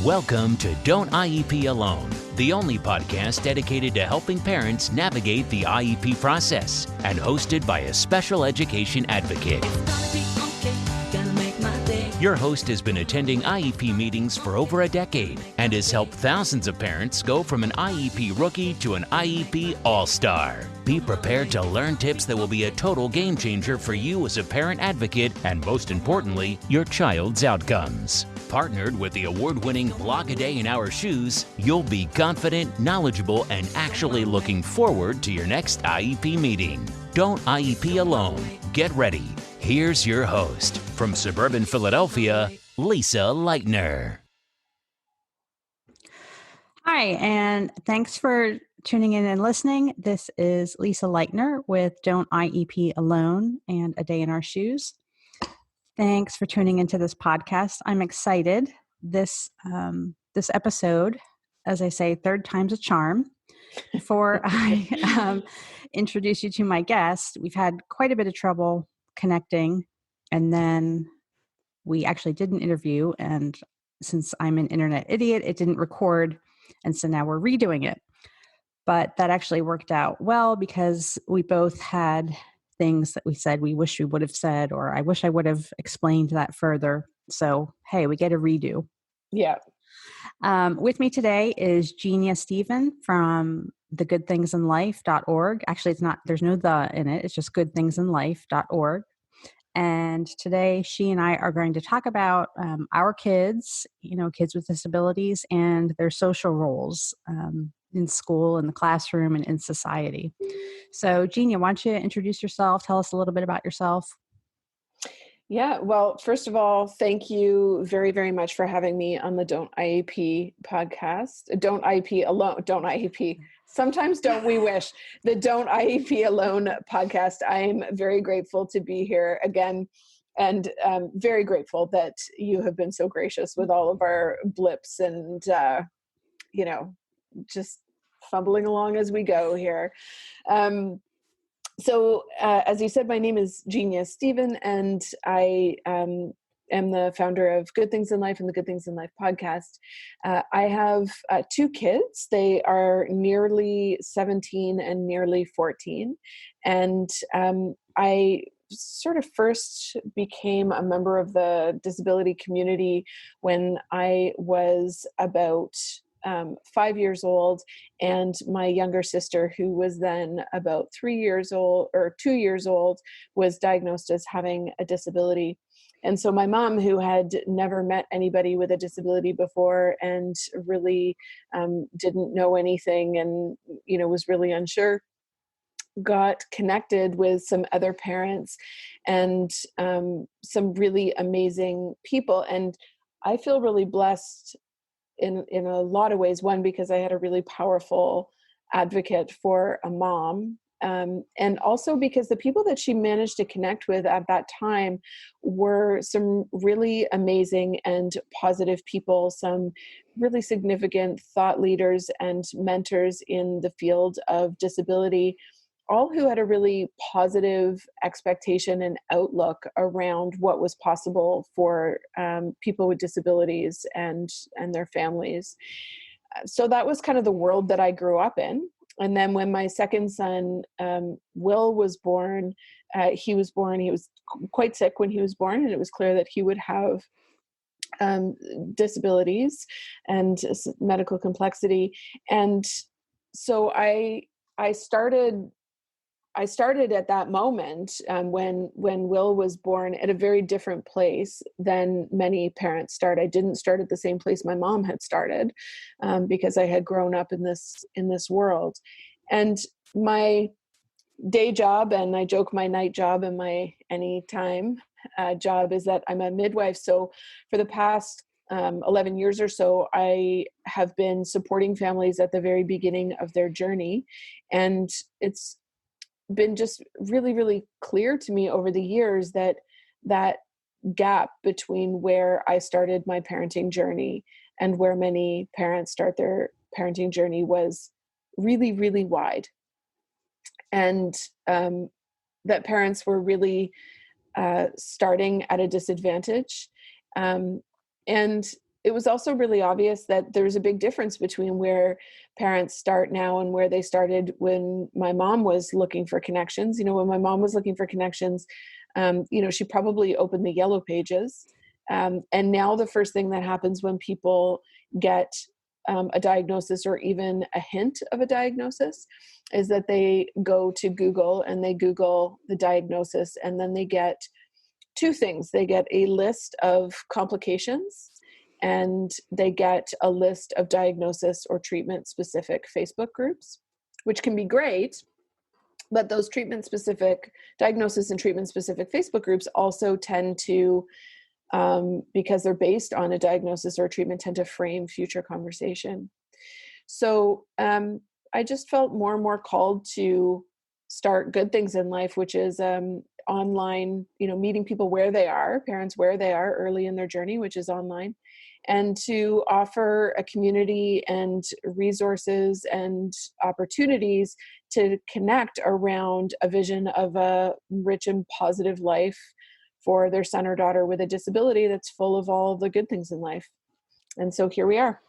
Welcome to Don't IEP Alone, the only podcast dedicated to helping parents navigate the IEP process and hosted by a special education advocate. Your host has been attending IEP meetings for over a decade and has helped thousands of parents go from an IEP rookie to an IEP all-star. Be prepared to learn tips that will be a total game changer for you as a parent advocate and, most importantly, your child's outcomes. Partnered with the award-winning Blog a Day in Our Shoes, you'll be confident, knowledgeable, and actually looking forward to your next IEP meeting. Don't IEP alone. Get ready. Here's your host, from suburban Philadelphia, Lisa Leitner. Hi, and thanks for tuning in and listening. This is Lisa Leitner with Don't IEP Alone and A Day in Our Shoes. Thanks for tuning into this podcast. I'm excited. This episode, as I say, third time's a charm. Before I introduce you to my guest, we've had quite a bit of trouble connecting, and then we actually did an interview, and since I'm an internet idiot, it didn't record, and so now we're redoing it. But that actually worked out well because we both had things that we said we wish we would have said, or I wish I would have explained that further. So, hey, we get a redo. Yeah. With me today is Genia Stephen from thegoodthingsinlife.org. Actually, it's not, there's no the in it. It's just goodthingsinlife.org. And today she and I are going to talk about our kids, kids with disabilities and their social roles in school, in the classroom, and in society. So, Genia, why don't you introduce yourself? Tell us a little bit about yourself. Yeah. Well, first of all, thank you very, very much for having me on the Don't IEP podcast. Don't IEP alone. Don't IEP. Sometimes don't we wish. The Don't IEP Alone podcast. I'm very grateful to be here again, and very grateful that you have been so gracious with all of our blips and, just fumbling along as we go here. So as you said, my name is Genia Stephen, and I am the founder of Good Things in Life and the Good Things in Life podcast. I have two kids. They are nearly 17 and nearly 14. And I sort of first became a member of the disability community when I was about 5 years old, and my younger sister, who was then about 3 years old or 2 years old, was diagnosed as having a disability. And so my mom, who had never met anybody with a disability before and really didn't know anything and, was really unsure, got connected with some other parents and some really amazing people. And I feel really blessed in a lot of ways. One, because I had a really powerful advocate for a mom. And also because the people that she managed to connect with at that time were some really amazing and positive people, some really significant thought leaders and mentors in the field of disability, all who had a really positive expectation and outlook around what was possible for people with disabilities and their families. So that was kind of the world that I grew up in. And then when my second son, Will, was born, he was quite sick when he was born, and it was clear that he would have disabilities and medical complexity. And so I started at that moment when Will was born at a very different place than many parents start. I didn't start at the same place my mom had started because I had grown up in this world. And my day job, and I joke my night job and my anytime job, is that I'm a midwife. So for the past 11 years or so, I have been supporting families at the very beginning of their journey. And it's been just really, really clear to me over the years that gap between where I started my parenting journey and where many parents start their parenting journey was really, really wide. And that parents were really starting at a disadvantage. And it was also really obvious that there's a big difference between where parents start now and where they started when my mom was looking for connections. When my mom was looking for connections, she probably opened the yellow pages. And now the first thing that happens when people get a diagnosis or even a hint of a diagnosis is that they go to Google and they Google the diagnosis, and then they get two things. They get a list of complications, and they get a list of diagnosis or treatment specific Facebook groups, which can be great. But those treatment specific diagnosis and treatment specific Facebook groups also tend to, because they're based on a diagnosis or a treatment, tend to frame future conversation. So I just felt more and more called to start Good Things in Life, which is online, meeting people where they are, parents where they are early in their journey, which is online, and to offer a community and resources and opportunities to connect around a vision of a rich and positive life for their son or daughter with a disability that's full of all the good things in life. And so here we are.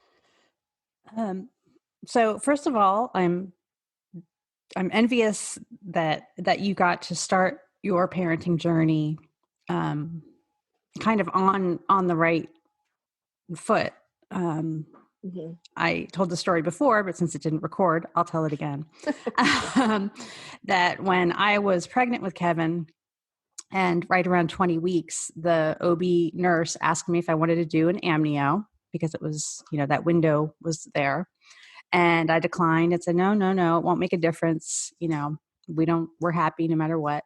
So first of all, I'm envious that you got to start your parenting journey kind of on the right foot. I told the story before, but since it didn't record, I'll tell it again. That when I was pregnant with Kevin, and right around 20 weeks, the OB nurse asked me if I wanted to do an amnio because it was, that window was there. And I declined and said, no, it won't make a difference. We're happy no matter what.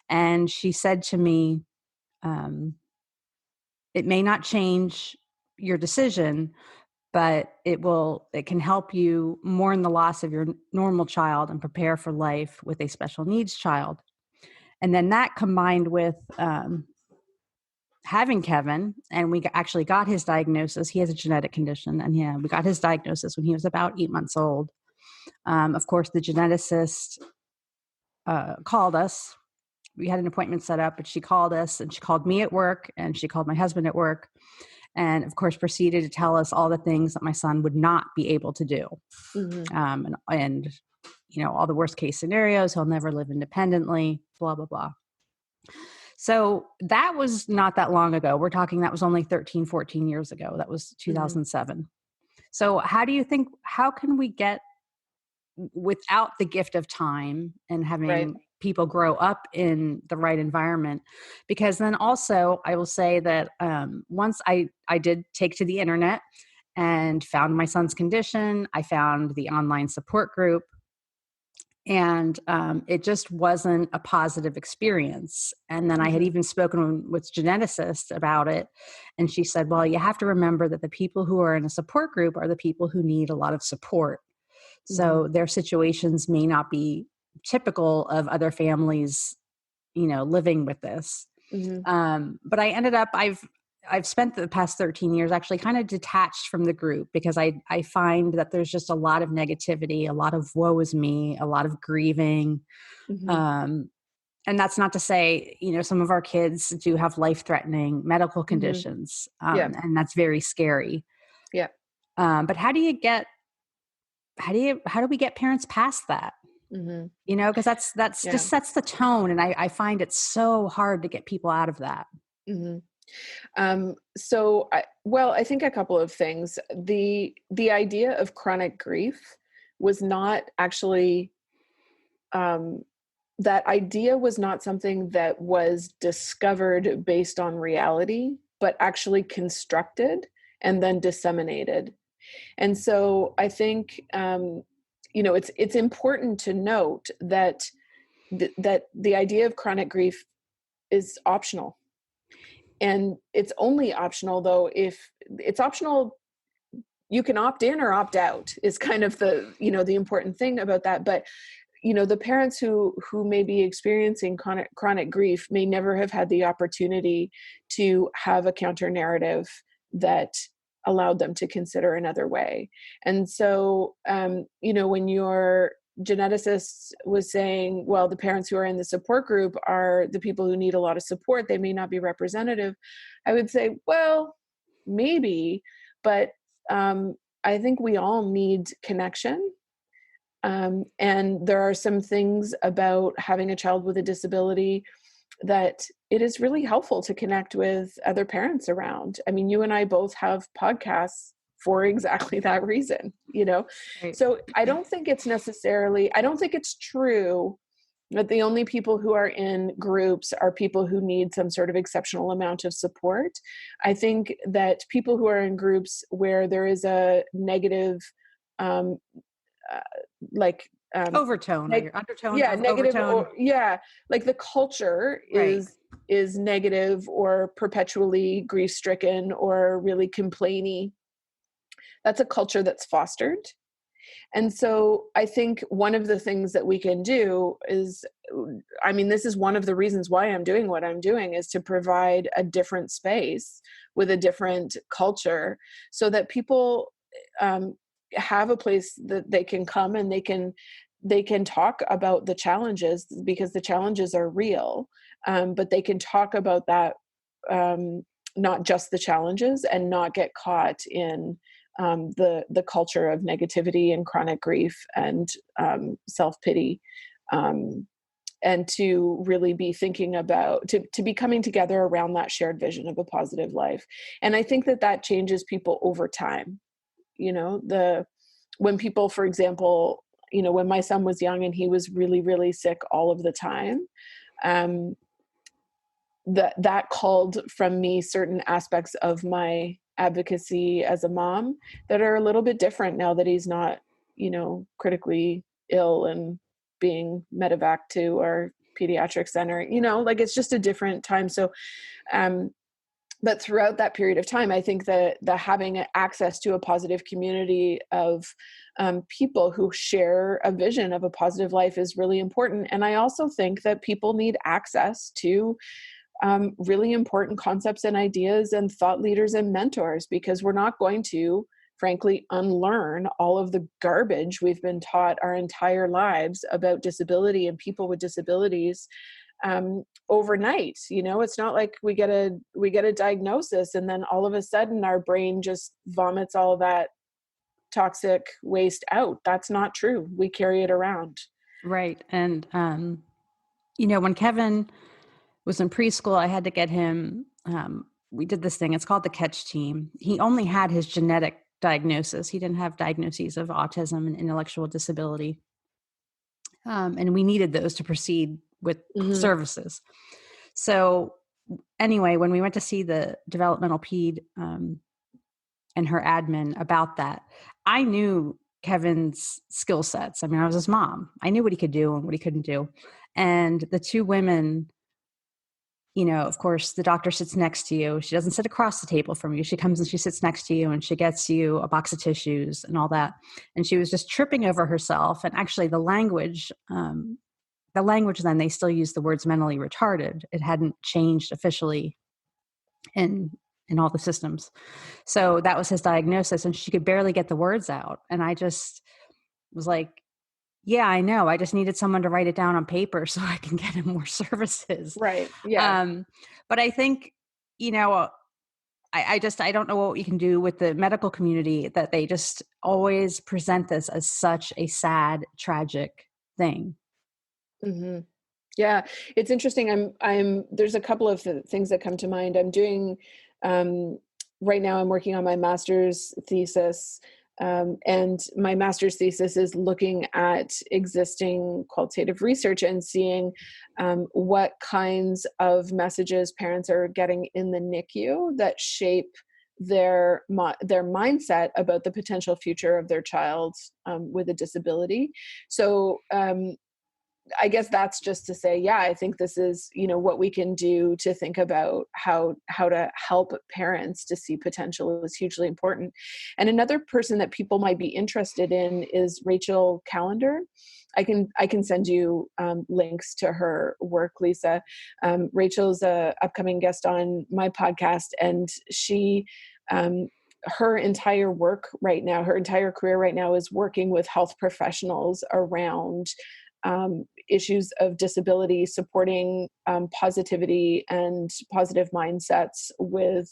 And she said to me, it may not change your decision, but it can help you mourn the loss of your normal child and prepare for life with a special needs child. And then that combined with having Kevin, and we actually got his diagnosis. He has a genetic condition, and we got his diagnosis when he was about 8 months old. Of course, the geneticist called us. We had an appointment set up, but she called us, and she called me at work, and she called my husband at work, and of course proceeded to tell us all the things that my son would not be able to do. And all the worst case scenarios, he'll never live independently, blah, blah, blah. So that was not that long ago. We're talking, that was only 13, 14 years ago. That was 2007. So how can we get, without the gift of time and having people grow up in the right environment? Because then also I will say that once I did take to the internet and found my son's condition, I found the online support group, and it just wasn't a positive experience. And then I had even spoken with geneticists about it. And she said, well, you have to remember that the people who are in a support group are the people who need a lot of support. So their situations may not be typical of other families, living with this. But I ended up, I've spent the past 13 years actually kind of detached from the group, because I find that there's just a lot of negativity, a lot of woe is me, a lot of grieving. And that's not to say, some of our kids do have life-threatening medical conditions, and that's very scary. Yeah. But how do we get parents past that? Because that's just sets the tone. And I find it so hard to get people out of that. I think a couple of things. The idea of chronic grief was not actually, that idea was not something that was discovered based on reality, but actually constructed and then disseminated. And so I think, it's important to note that that the idea of chronic grief is optional. And it's only optional, though, if it's optional, you can opt in or opt out is kind of the important thing about that. But, the parents who may be experiencing chronic grief may never have had the opportunity to have a counter narrative that allowed them to consider another way. And so, when your geneticist was saying, well, the parents who are in the support group are the people who need a lot of support, they may not be representative, I would say, well, maybe, but I think we all need connection. And there are some things about having a child with a disability that it is really helpful to connect with other parents around. I mean, you and I both have podcasts for exactly that reason, Right. So I don't think it's true that the only people who are in groups are people who need some sort of exceptional amount of support. I think that people who are in groups where there is a negative, um, uh, like, Overtone, or your undertone yeah, of negative, overtone. or like the culture Right. is negative or perpetually grief stricken or really complainy. That's a culture that's fostered. And so I think one of the things that we can do is, I mean, this is one of the reasons why I'm doing what I'm doing, is to provide a different space with a different culture so that people have a place that they can come and they can talk about the challenges, because the challenges are real. But they can talk about that, not just the challenges, and not get caught in the culture of negativity and chronic grief and self-pity, and to really be thinking about, to be coming together around that shared vision of a positive life. And I think that changes people over time. When people, for example, when my son was young and he was really, really sick all of the time, that called from me certain aspects of my advocacy as a mom that are a little bit different now that he's not, critically ill and being medevac to our pediatric center, like it's just a different time. So, but throughout that period of time, I think that the having access to a positive community of people who share a vision of a positive life is really important. And I also think that people need access to really important concepts and ideas and thought leaders and mentors, because we're not going to, frankly, unlearn all of the garbage we've been taught our entire lives about disability and people with disabilities overnight. It's not like we get a diagnosis and then all of a sudden our brain just vomits all that toxic waste out. That's not true. We carry it around. Right. And, when Kevin was in preschool, I had to get him, we did this thing, it's called the catch team. He only had his genetic diagnosis. He didn't have diagnoses of autism and intellectual disability. And we needed those to proceed with services. So anyway, when we went to see the developmental ped and her admin about that, I knew Kevin's skill sets. I mean, I was his mom. I knew what he could do and what he couldn't do. And the two women, of course, the doctor sits next to you. She doesn't sit across the table from you. She comes and she sits next to you and she gets you a box of tissues and all that. And she was just tripping over herself. And actually the language then, they still use the words mentally retarded. It hadn't changed officially in all the systems. So that was his diagnosis, and she could barely get the words out. And I just was like, yeah, I know. I just needed someone to write it down on paper so I can get him more services. Right. Yeah. But I think, I don't know what you can do with the medical community, that they just always present this as such a sad, tragic thing. Mm-hmm. Yeah, it's interesting. There's a couple of things that come to mind. I'm doing, right now I'm working on my master's thesis. And my master's thesis is looking at existing qualitative research and seeing what kinds of messages parents are getting in the NICU that shape their mindset about the potential future of their child with a disability. So I guess that's just to say, yeah, I think this is, what we can do to think about how to help parents to see potential is hugely important. And another person that people might be interested in is Rachel Callender. I can send you links to her work, Lisa. Rachel's a upcoming guest on my podcast, and she, her entire career right now is working with health professionals around issues of disability, supporting positivity and positive mindsets with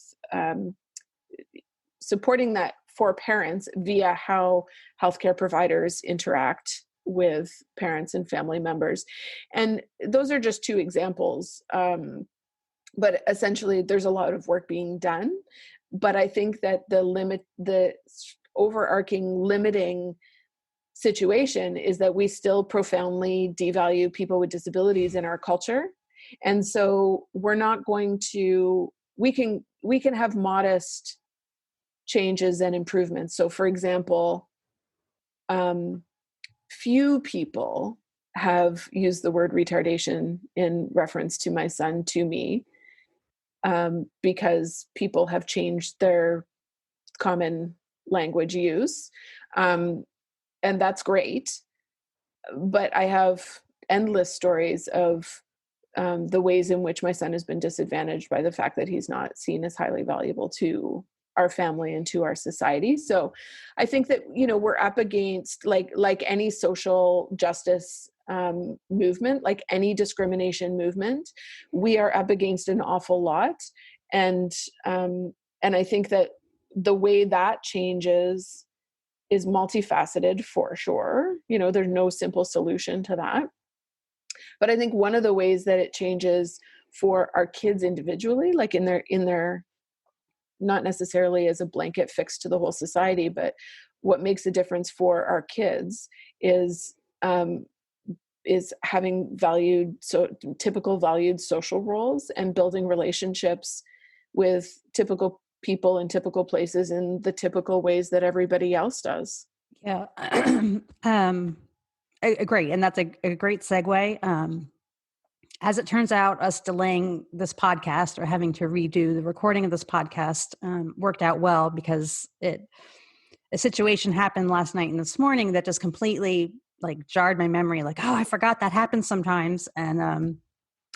supporting that for parents via how healthcare providers interact with parents and family members. And those are just two examples. But essentially there's a lot of work being done. But I think that the overarching limiting situation is that we still profoundly devalue people with disabilities in our culture. And so we're not going to, we can have modest changes and improvements. So for example, few people have used the word retardation in reference to my son to me, because people have changed their common language use. And that's great. But I have endless stories of the ways in which my son has been disadvantaged by the fact that he's not seen as highly valuable to our family and to our society. So I think that, we're up against like any social justice movement, like any discrimination movement, we are up against an awful lot. And I think that the way that changes is multifaceted for sure. There's no simple solution to that. But I think one of the ways that it changes for our kids individually, like in their not necessarily as a blanket fix to the whole society, but what makes a difference for our kids is having typical valued social roles and building relationships with typical people in typical places in the typical ways that everybody else does. Yeah. I agree. And that's a great segue. As it turns out, us delaying this podcast or having to redo the recording of this podcast worked out well, because a situation happened last night and this morning that just completely jarred my memory. Oh, I forgot that happens sometimes. And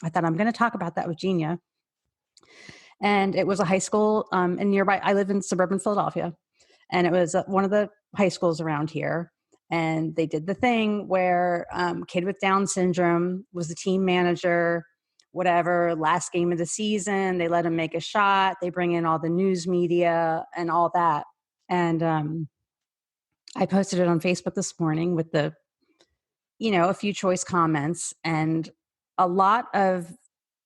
I thought I'm going to talk about that with Genia. And it was a high school in nearby. I live in suburban Philadelphia, and it was one of the high schools around here. And they did the thing where kid with Down syndrome was the team manager, whatever, last game of the season, they let him make a shot. They bring in all the news media and all that. And I posted it on Facebook this morning with a few choice comments, and a lot of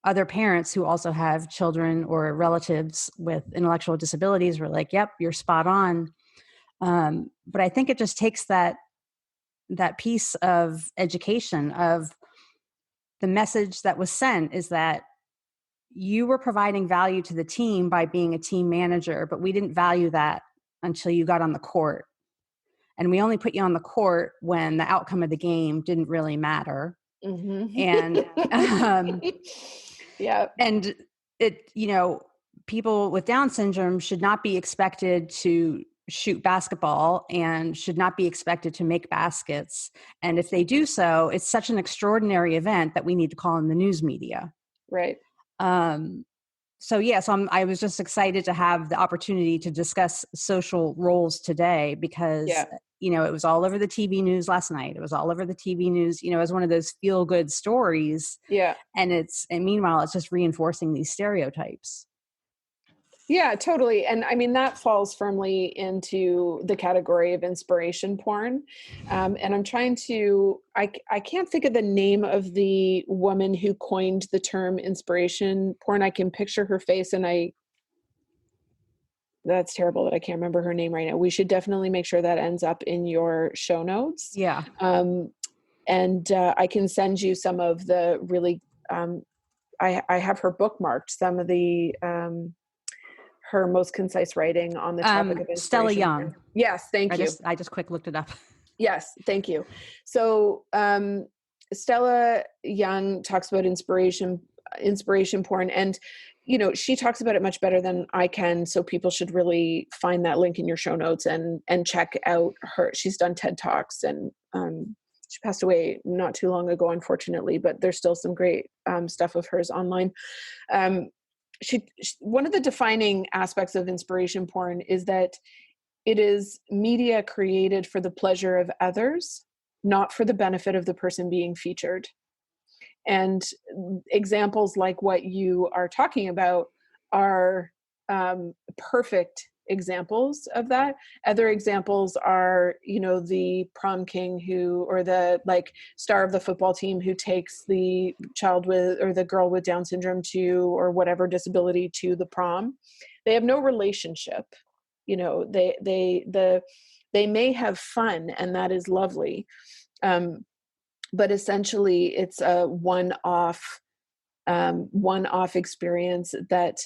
other parents who also have children or relatives with intellectual disabilities were like, yep, you're spot on. But I think it just takes that piece of education of the message that was sent is that you were providing value to the team by being a team manager, but we didn't value that until you got on the court. And we only put you on the court when the outcome of the game didn't really matter. Mm-hmm. And yeah. And it, people with Down syndrome should not be expected to shoot basketball and should not be expected to make baskets. And if they do so, it's such an extraordinary event that we need to call in the news media. Right. So I was just excited to have the opportunity to discuss social roles today, because, it was all over the TV news last night. It was all over the TV news, as one of those feel good stories. Yeah. And meanwhile, it's just reinforcing these stereotypes. Yeah, totally. And I mean, that falls firmly into the category of inspiration porn. And I'm trying to, I can't think of the name of the woman who coined the term inspiration porn. I can picture her face, and that's terrible that I can't remember her name right now. We should definitely make sure that ends up in your show notes. Yeah. And I can send you some of the really, I have her bookmarked, some of the, her most concise writing on the topic of inspiration. Stella Young. Yes, thank you. I just quick looked it up. Yes, thank you. So Stella Young talks about inspiration porn, and she talks about it much better than I can. So people should really find that link in your show notes and check out her. She's done TED Talks, and she passed away not too long ago, unfortunately, but there's still some great stuff of hers online. One of the defining aspects of inspiration porn is that it is media created for the pleasure of others, not for the benefit of the person being featured. And examples like what you are talking about are perfect examples of that. Other examples are, the prom king or the like star of the football team who takes the child with, or the girl with Down syndrome or whatever disability to the prom. They have no relationship. They may have fun, and that is lovely. But essentially it's a one-off experience that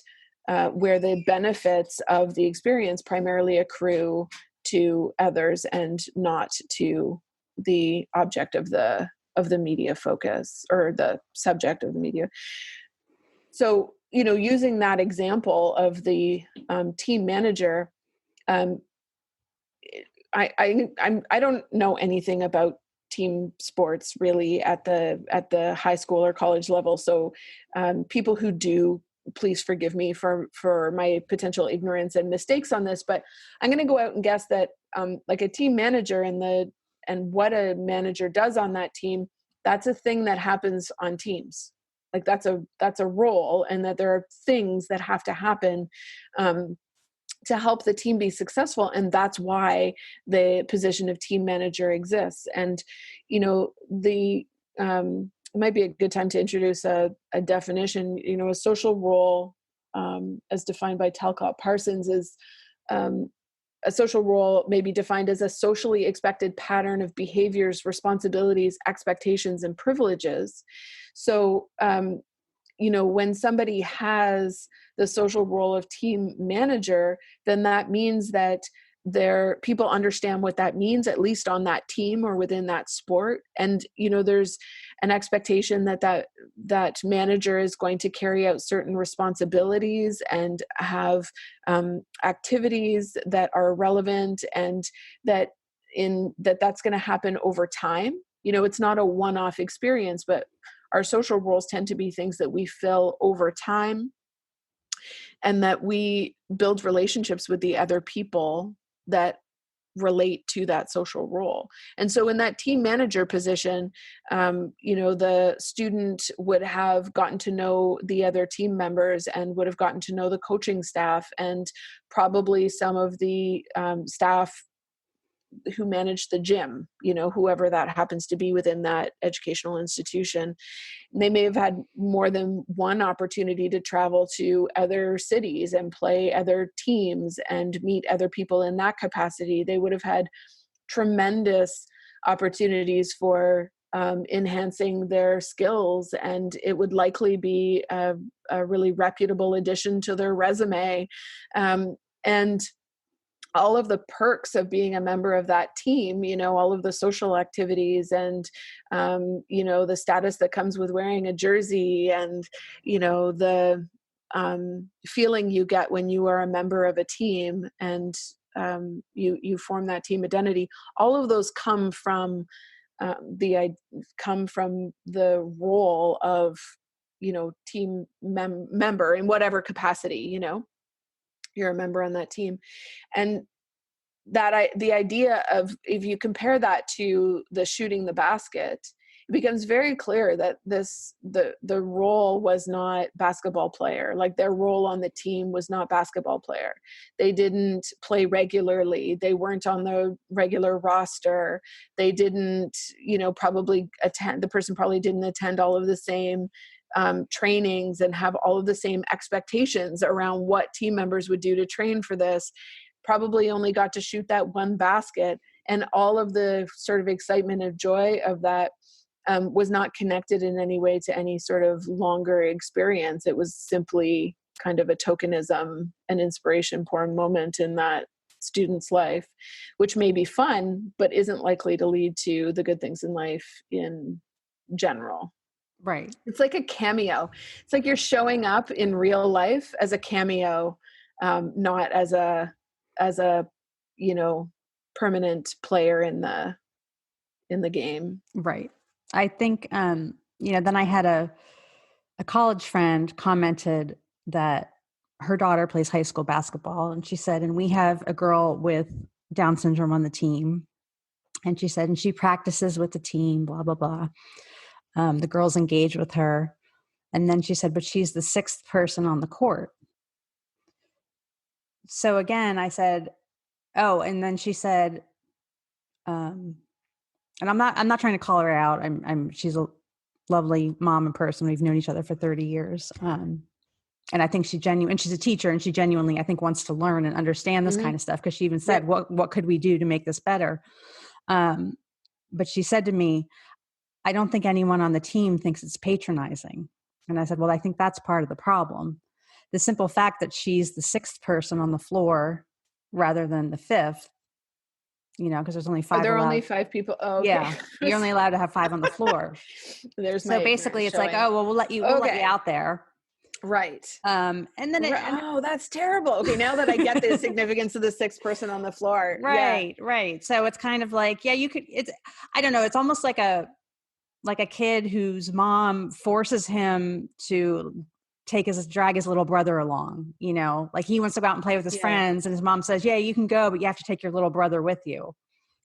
where the benefits of the experience primarily accrue to others and not to the object of the media focus, or the subject of the media. So, using that example of the team manager, I don't know anything about team sports really at the high school or college level. So people who do, please forgive me for my potential ignorance and mistakes on this, but I'm going to go out and guess that like a team manager and what a manager does on that team, that's a thing that happens on teams. Like that's a role, and that there are things that have to happen to help the team be successful. And that's why the position of team manager exists. And, it might be a good time to introduce a definition. A social role, as defined by Talcott Parsons, is a social role may be defined as a socially expected pattern of behaviors, responsibilities, expectations, and privileges. So, when somebody has the social role of team manager, then that means that people understand what that means, at least on that team or within that sport. And, there's an expectation that manager is going to carry out certain responsibilities and have activities that are relevant, and that's going to happen over time. It's not a one-off experience, but our social roles tend to be things that we fill over time, and that we build relationships with the other people that relate to that social role. And so in that team manager position, the student would have gotten to know the other team members and would have gotten to know the coaching staff, and probably some of the staff who manage the gym, whoever that happens to be within that educational institution. They may have had more than one opportunity to travel to other cities and play other teams and meet other people in that capacity. They would have had tremendous opportunities for enhancing their skills, and it would likely be a really reputable addition to their resume. And all of the perks of being a member of that team, all of the social activities and, the status that comes with wearing a jersey, and, the feeling you get when you are a member of a team, and you form that team identity. All of those come from the role of, team member in whatever capacity, you're a member on that team. And the idea of, if you compare that to the shooting the basket, it becomes very clear that the role was not basketball player. Like, their role on the team was not basketball player. They didn't play regularly. They weren't on the regular roster. They didn't, probably attend. The person probably didn't attend all of the same trainings and have all of the same expectations around what team members would do to train for this. Probably only got to shoot that one basket, and all of the sort of excitement and joy of that was not connected in any way to any sort of longer experience. It was simply kind of a tokenism and inspiration porn moment in that student's life, which may be fun, but isn't likely to lead to the good things in life in general. Right. It's like a cameo. It's like you're showing up in real life as a cameo, not as a permanent player in the game. Right. I think then I had a college friend commented that her daughter plays high school basketball, and she said, and we have a girl with Down syndrome on the team, and she said, and she practices with the team, blah blah blah. The girls engage with her. And then she said, but she's the sixth person on the court. so again, I said, oh, and then she said, and I'm not trying to call her out. She's a lovely mom and person. We've known each other for 30 years. And I think she's a teacher, and she genuinely, I think, wants to learn and understand this kind of stuff. Cause she even said, what could we do to make this better? But she said to me, I don't think anyone on the team thinks it's patronizing. And I said, well, I think that's part of the problem. The simple fact that she's the sixth person on the floor rather than the fifth, because there's only five. Are there allowed. only 5 people? Oh, okay. Yeah. You're only allowed to have 5 on the floor. So basically it's like, oh, well, we'll let you out there. Right. And then oh, that's terrible. Okay. Now that I get the significance of the 6th person on the floor. Right. Yeah. Right. So it's kind of like, I don't know. It's almost like a kid whose mom forces him to drag his little brother along, like he wants to go out and play with his friends, and his mom says, yeah, you can go, but you have to take your little brother with you,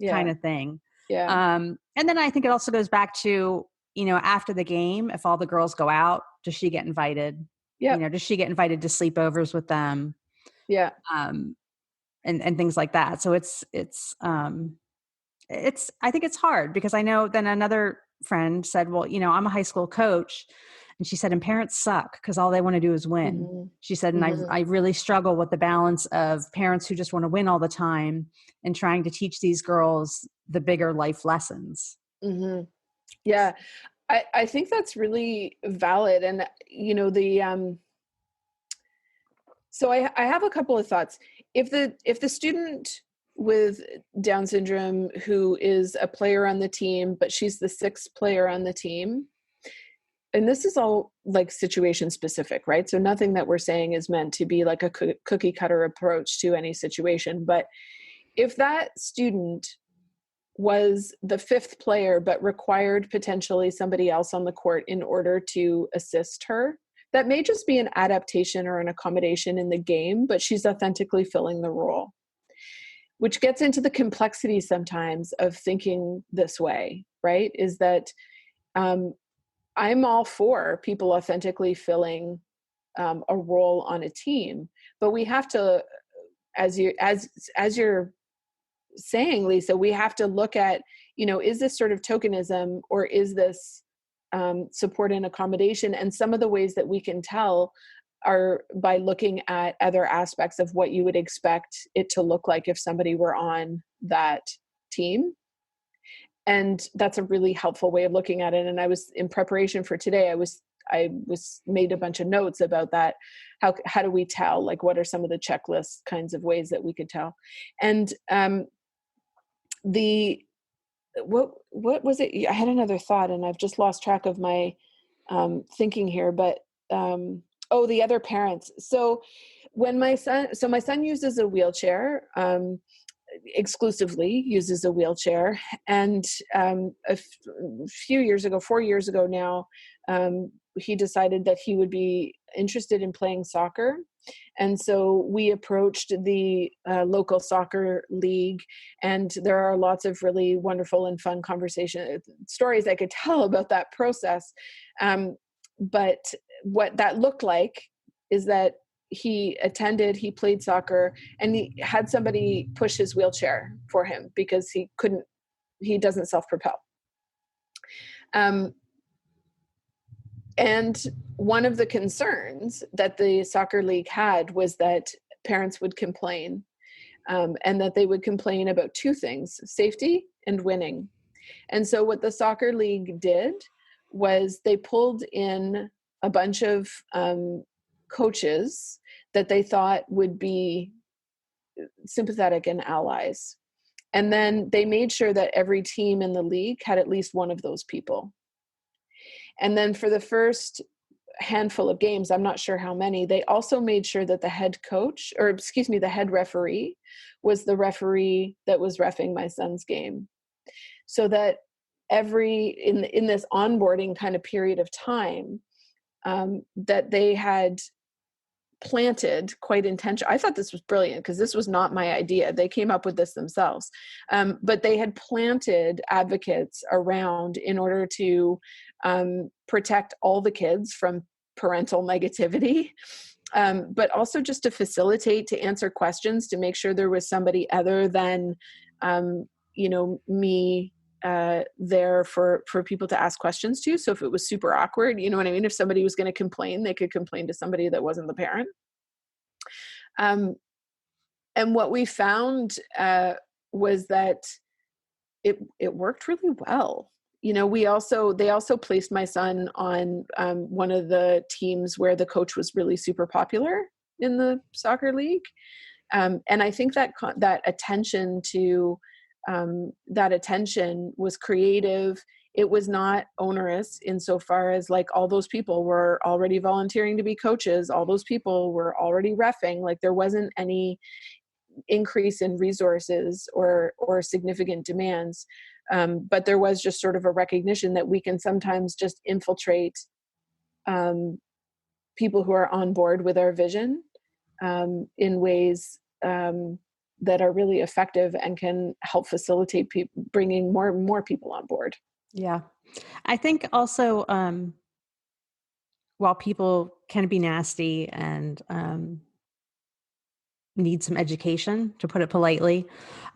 kind of thing. Yeah. And then I think it also goes back to, after the game, if all the girls go out, does she get invited? Yeah. Does she get invited to sleepovers with them? Yeah. And things like that. So I think it's hard, because I know then another friend said, well, I'm a high school coach. And she said, and parents suck because all they want to do is win. Mm-hmm. She said, and I really struggle with the balance of parents who just want to win all the time and trying to teach these girls the bigger life lessons. Mm-hmm. Yeah. I think that's really valid. And, so I have a couple of thoughts. If the student with Down syndrome who is a player on the team, but she's the 6th player on the team, and this is all like situation specific, right? So nothing that we're saying is meant to be like a cookie cutter approach to any situation. But if that student was the 5th player, but required potentially somebody else on the court in order to assist her, that may just be an adaptation or an accommodation in the game, but she's authentically filling the role, which gets into the complexity sometimes of thinking this way, right? Is that I'm all for people authentically filling a role on a team, but we have to, as you're saying, Lisa, we have to look at, is this sort of tokenism, or is this support and accommodation? And some of the ways that we can tell are by looking at other aspects of what you would expect it to look like if somebody were on that team. And that's a really helpful way of looking at it. And I was, in preparation for today, I made a bunch of notes about that. How do we tell? Like, what are some of the checklist kinds of ways that we could tell? And what was it? I had another thought, and I've just lost track of my thinking here. But the other parents. So when my son uses a wheelchair. Exclusively uses a wheelchair, and a few years ago, 4 years ago now, he decided that he would be interested in playing soccer. And so we approached the local soccer league, and there are lots of really wonderful and fun stories I could tell about that process. But what that looked like is that he played soccer, and he had somebody push his wheelchair for him because he doesn't self-propel. And one of the concerns that the soccer league had was that parents would complain, and that they would complain about 2 things: safety and winning. And so what the soccer league did was they pulled in a bunch of coaches that they thought would be sympathetic and allies. And then they made sure that every team in the league had at least one of those people. And then for the first handful of games, I'm not sure how many, they also made sure that the head referee was the referee that was reffing my son's game. So that in this onboarding kind of period of time, that they had planted quite intentional. I thought this was brilliant because this was not my idea. They came up with this themselves. But they had planted advocates around in order to protect all the kids from parental negativity. but also just to facilitate, to answer questions, to make sure there was somebody other than, me there for people to ask questions to. So if it was super awkward, you know what I mean? If somebody was going to complain, they could complain to somebody that wasn't the parent. And what we found was that it worked really well. They also placed my son on one of the teams where the coach was really super popular in the soccer league. And I think that attention was creative. It was not onerous insofar as like all those people were already volunteering to be coaches. All those people were already reffing. Like there wasn't any increase in resources or significant demands. But there was just sort of a recognition that we can sometimes just infiltrate people who are on board with our vision in ways that are really effective and can help facilitate bringing more people on board. Yeah. I think also, while people can be nasty and need some education, to put it politely,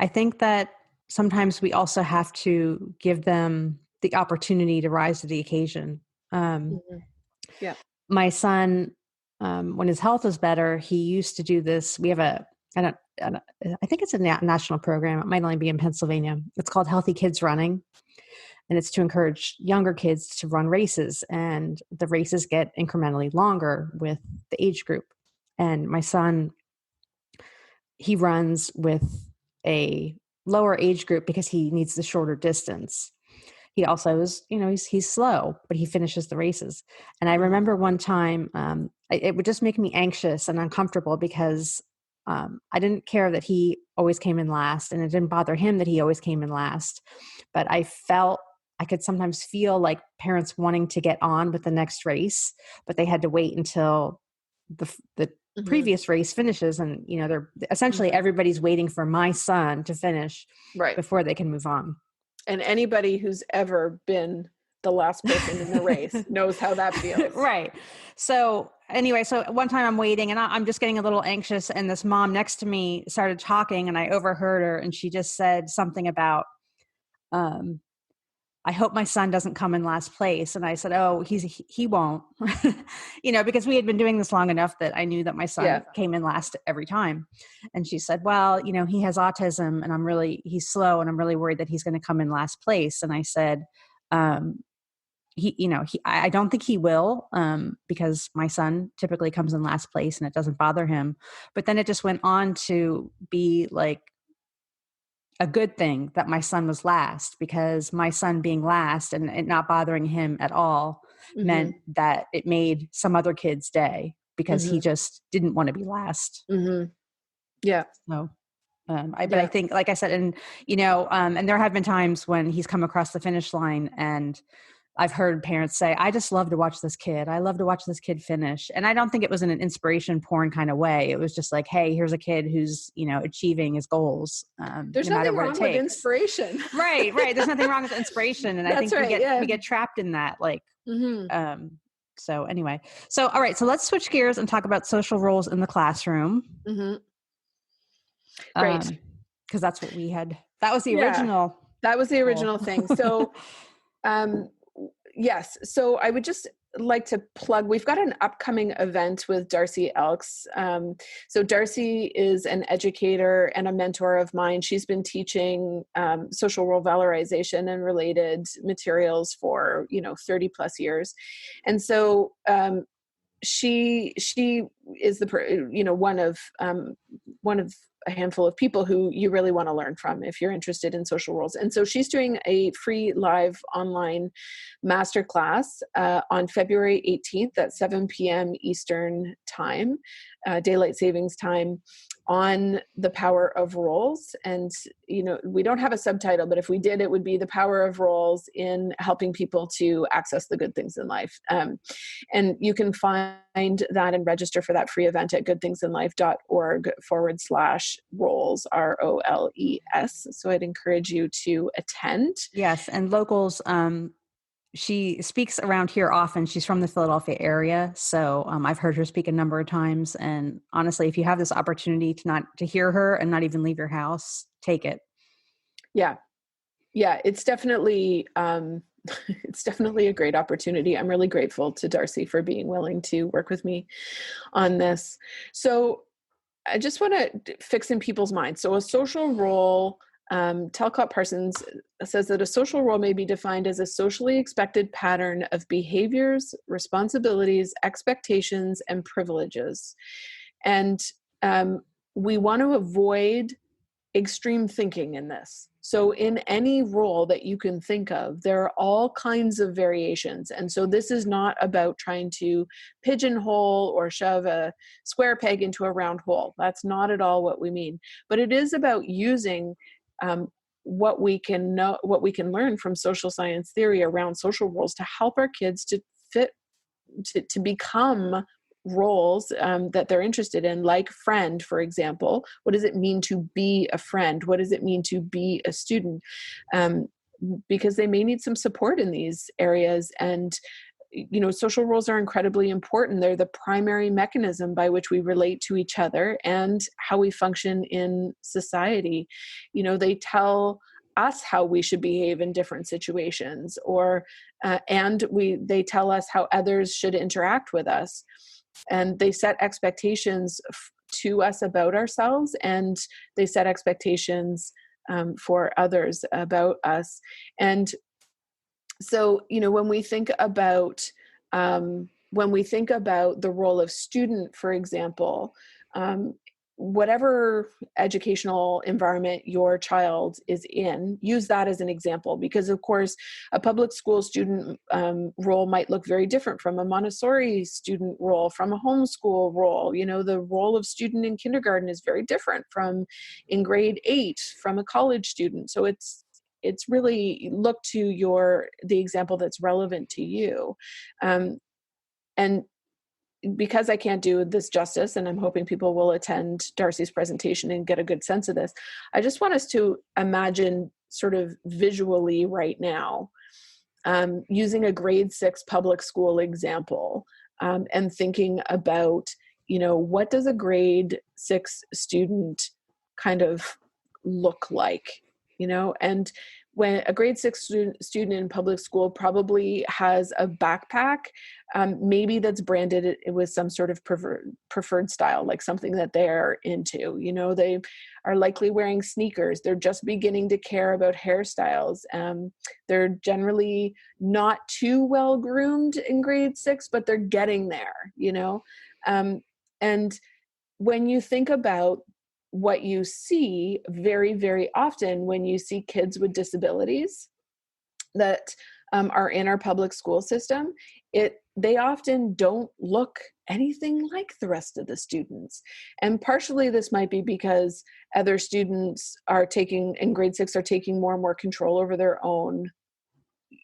I think that sometimes we also have to give them the opportunity to rise to the occasion. Yeah. My son, when his health was better, he used to do this. We have I think it's a national program. It might only be in Pennsylvania. It's called Healthy Kids Running. And it's to encourage younger kids to run races. And the races get incrementally longer with the age group. And my son, he runs with a lower age group because he needs the shorter distance. He also is, he's slow, but he finishes the races. And I remember one time, it would just make me anxious and uncomfortable because I didn't care that he always came in last, and it didn't bother him that he always came in last. But I could sometimes feel like parents wanting to get on with the next race, but they had to wait until the previous race finishes. And, they're essentially everybody's waiting for my son to finish before they can move on. And anybody who's ever been the last person in the race knows how that feels. Right. So anyway, one time I'm waiting and I'm just getting a little anxious, and this mom next to me started talking, and I overheard her, and she just said something about, I hope my son doesn't come in last place. And I said, oh, he won't, because we had been doing this long enough that I knew that my son came in last every time. And she said, well, he has autism, and he's slow, and I'm really worried that he's going to come in last place. And I said, I don't think he will, because my son typically comes in last place and it doesn't bother him. But then it just went on to be like a good thing that my son was last, because my son being last and it not bothering him at all meant that it made some other kid's day, because he just didn't want to be last. Yeah. So, but I think, like I said, and, and there have been times when he's come across the finish line, and I've heard parents say, I just love to watch this kid. I love to watch this kid finish. And I don't think it was in an inspiration porn kind of way. It was just like, hey, here's a kid who's, achieving his goals. There's nothing wrong with inspiration. Right. There's nothing wrong with inspiration. And I think we get trapped in that. Like, so anyway, all right. So let's switch gears and talk about social roles in the classroom. Great. Because that's what we had. That was the original. That was the original thing. So, yes. So I would just like to plug, we've got an upcoming event with Darcy Elks. So Darcy is an educator and a mentor of mine. She's been teaching social role valorization and related materials for, 30 plus years. And so she is one of a handful of people who you really want to learn from if you're interested in social roles. And so she's doing a free live online masterclass on February 18th at 7 p.m. Eastern time, daylight savings time, on the power of roles. And, we don't have a subtitle, but if we did, it would be the power of roles in helping people to access the good things in life. And you can find that and register for that free event at goodthingsinlife.org/roles, ROLES. So I'd encourage you to attend. Yes. And locals, she speaks around here often. She's from the Philadelphia area. So I've heard her speak a number of times. And honestly, if you have this opportunity to hear her and not even leave your house, take it. Yeah. Yeah, it's definitely it's definitely a great opportunity. I'm really grateful to Darcy for being willing to work with me on this. So I just want to fix in people's minds. So a social role, Talcott Parsons says that a social role may be defined as a socially expected pattern of behaviors, responsibilities, expectations, and privileges. And we want to avoid extreme thinking in this. So in any role that you can think of, there are all kinds of variations. And so this is not about trying to pigeonhole or shove a square peg into a round hole. That's not at all what we mean. But it is about using what we can learn from social science theory around social roles to help our kids to fit, to become roles that they're interested in, like friend, for example. What does it mean to be a friend? What does it mean to be a student? Because they may need some support in these areas. And, you know, social roles are incredibly important. They're the primary mechanism by which we relate to each other and how we function in society. You know, they tell us how we should behave in different situations, or they tell us how others should interact with us. And they set expectations to us about ourselves, and they set expectations for others about us. And so, you know, when we think about the role of student, for example, whatever educational environment your child is in, use that as an example, because of course a public school student role might look very different from a Montessori student role, from a homeschool role. You know, the role of student in kindergarten is very different from in grade 8 from a college student. So it's really look to the example that's relevant to you. And because I can't do this justice, and I'm hoping people will attend Darcy's presentation and get a good sense of this, I just want us to imagine sort of visually right now, using a grade 6 public school example, and thinking about, you know, what does a grade 6 student kind of look like, you know? And when a grade 6 student in public school probably has a backpack, maybe that's branded with some sort of preferred style, like something that they're into. You know, they are likely wearing sneakers. They're just beginning to care about hairstyles. They're generally not too well groomed in grade 6, but they're getting there, you know? And when you think about what you see very, very often when you see kids with disabilities that are in our public school system, they often don't look anything like the rest of the students. And partially this might be because other students in grade 6 are taking more and more control over their own,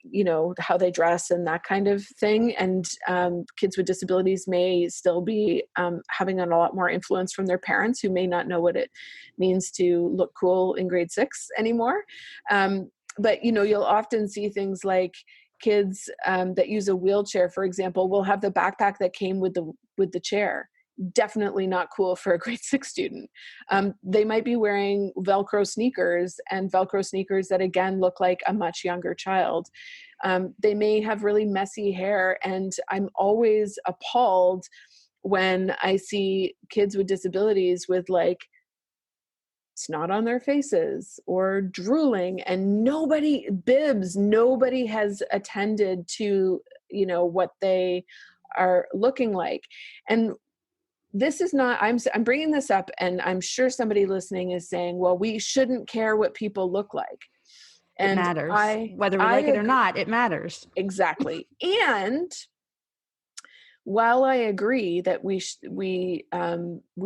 you know, how they dress and that kind of thing. And kids with disabilities may still be having a lot more influence from their parents, who may not know what it means to look cool in grade 6 anymore. But, you know, you'll often see things like kids that use a wheelchair, for example, will have the backpack that came with the chair. Definitely not cool for a grade 6 student. They might be wearing Velcro sneakers, and Velcro sneakers that again look like a much younger child. They may have really messy hair, and I'm always appalled when I see kids with disabilities with like snot on their faces or drooling, and nobody has attended to, you know, what they are looking like. And this is not, I'm bringing this up, and I'm sure somebody listening is saying, well, we shouldn't care what people look like. And it matters. Whether we like it or not, it matters. Exactly. And while I agree that we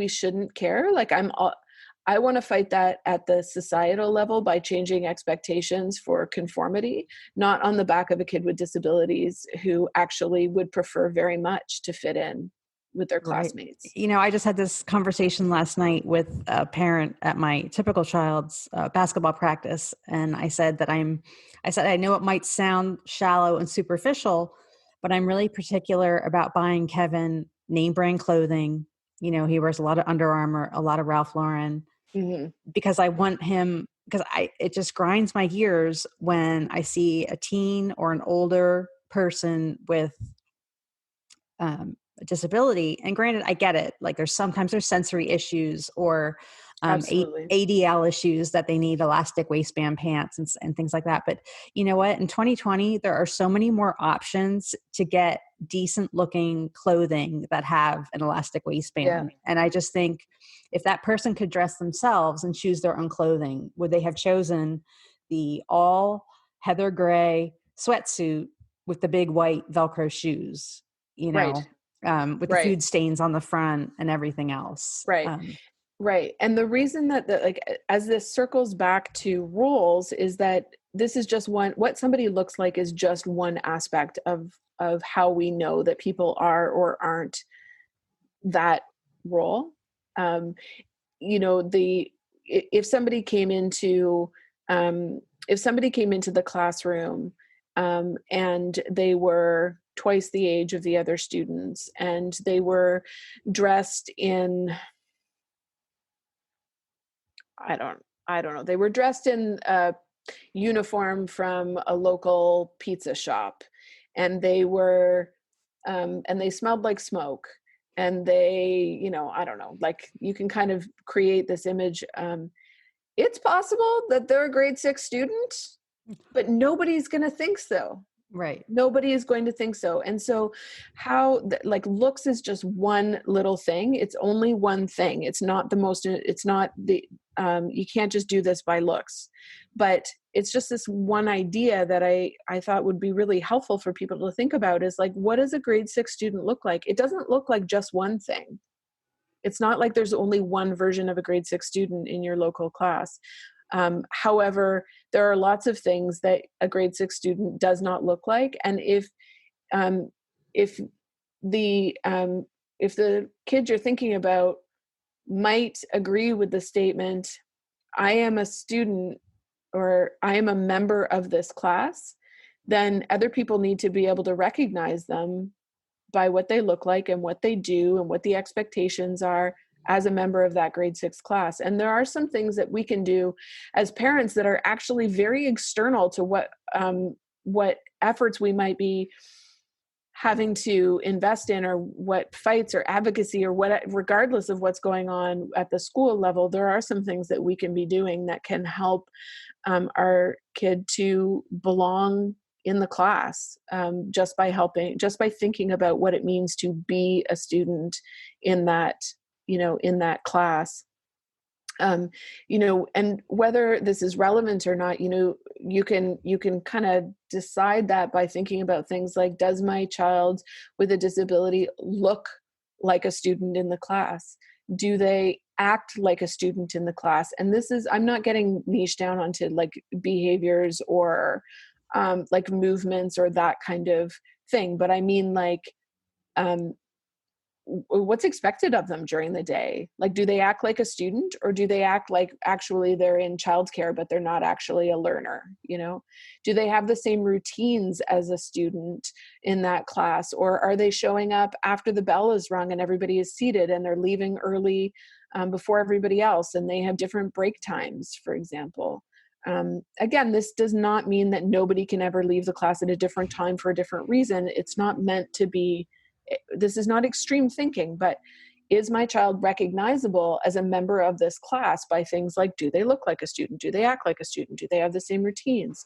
shouldn't care, like I want to fight that at the societal level by changing expectations for conformity, not on the back of a kid with disabilities who actually would prefer very much to fit in with their Right. classmates. I just had this conversation last night with a parent at my typical child's basketball practice. And I said I know it might sound shallow and superficial, but I'm really particular about buying Kevin name brand clothing. He wears a lot of Under Armour, a lot of Ralph Lauren, because I want him, it just grinds my gears when I see a teen or an older person with a disability. And granted, I get it. Like sometimes there's sensory issues or Absolutely. ADL issues that they need elastic waistband pants and things like that. But you know what? In 2020, there are so many more options to get decent looking clothing that have an elastic waistband. Yeah. And I just think if that person could dress themselves and choose their own clothing, would they have chosen the all heather gray sweatsuit with the big white Velcro shoes? Right. With the food stains on the front and everything else. Right. Right. And the reason that as this circles back to roles is that this is just what somebody looks like is just one aspect of how we know that people are or aren't that role. If somebody came into the classroom and they were twice the age of the other students and they were dressed in, I don't know, they were dressed in a uniform from a local pizza shop, and they were and they smelled like smoke, and they, I don't know, like you can kind of create this image. It's possible that they're a grade 6 student, but nobody's going to think so. Right. Nobody is going to think so. And so looks is just one little thing. It's only one thing. It's not you can't just do this by looks, but it's just this one idea that I thought would be really helpful for people to think about is like, what does a grade 6 student look like? It doesn't look like just one thing. It's not like there's only one version of a grade 6 student in your local class. However, there are lots of things that a grade 6 student does not look like. And if the kids you're thinking about might agree with the statement, I am a student or I am a member of this class, then other people need to be able to recognize them by what they look like and what they do and what the expectations are as a member of that grade 6 class. And there are some things that we can do as parents that are actually very external to what efforts we might be having to invest in, or what fights or advocacy or what, regardless of what's going on at the school level, there are some things that we can be doing that can help our kid to belong in the class, just by thinking about what it means to be a student in that class. And whether this is relevant or not, you can kind of decide that by thinking about things like, does my child with a disability look like a student in the class? Do they act like a student in the class? And I'm not getting niche down onto like behaviors or like movements or that kind of thing, but I mean like, what's expected of them during the day? Like, do they act like a student, or do they act like actually they're in childcare, but they're not actually a learner? Do they have the same routines as a student in that class? Or are they showing up after the bell is rung and everybody is seated, and they're leaving early before everybody else, and they have different break times, for example? Again, this does not mean that nobody can ever leave the class at a different time for a different reason. It's not meant to be, this is not extreme thinking, but is my child recognizable as a member of this class by things like, do they look like a student? Do they act like a student? Do they have the same routines?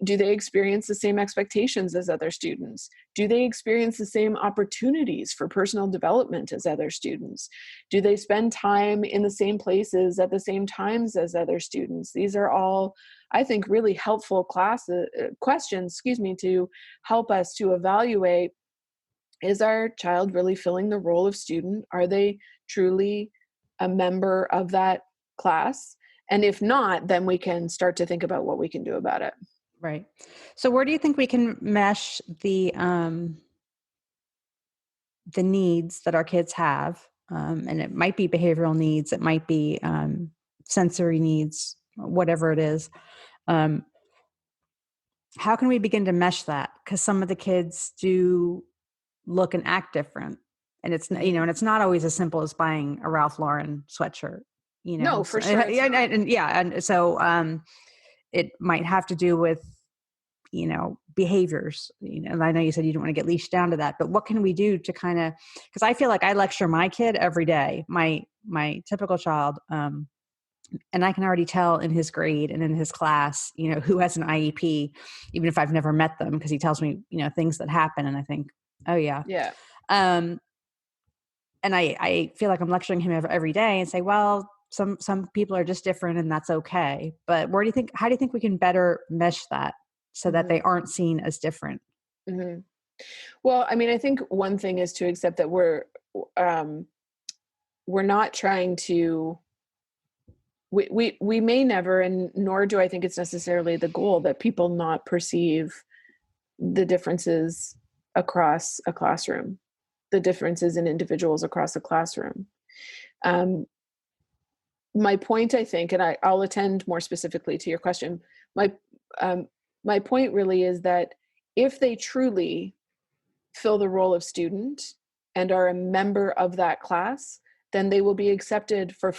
Do they experience the same expectations as other students? Do they experience the same opportunities for personal development as other students? Do they spend time in the same places at the same times as other students? These are all, I think, really helpful questions, to help us to evaluate, is our child really filling the role of student? Are they truly a member of that class? And if not, then we can start to think about what we can do about it. Right. So where do you think we can mesh the the needs that our kids have, and it might be behavioral needs, it might be sensory needs, whatever it is. How can we begin to mesh that? Because some of the kids do look and act different, and it's and it's not always as simple as buying a Ralph Lauren sweatshirt. No, for sure. And so it might have to do with behaviors. And I know you said you don't want to get leashed down to that, but what can we do to kind of? Because I feel like I lecture my kid every day, my typical child. And I can already tell in his grade and in his class, who has an IEP, even if I've never met them, because he tells me, things that happen. And I think, oh yeah. Yeah. And I feel like I'm lecturing him every day and say, well, some people are just different and that's okay. But how do you think we can better mesh that so that they aren't seen as different? Mm-hmm. Well, I mean, I think one thing is to accept that we're not trying to, we may never, and nor do I think it's necessarily the goal that people not perceive the differences across a classroom, the differences in individuals across a classroom. My point, I think, and I'll attend more specifically to your question. My point really is that if they truly fill the role of student and are a member of that class, then they will be accepted for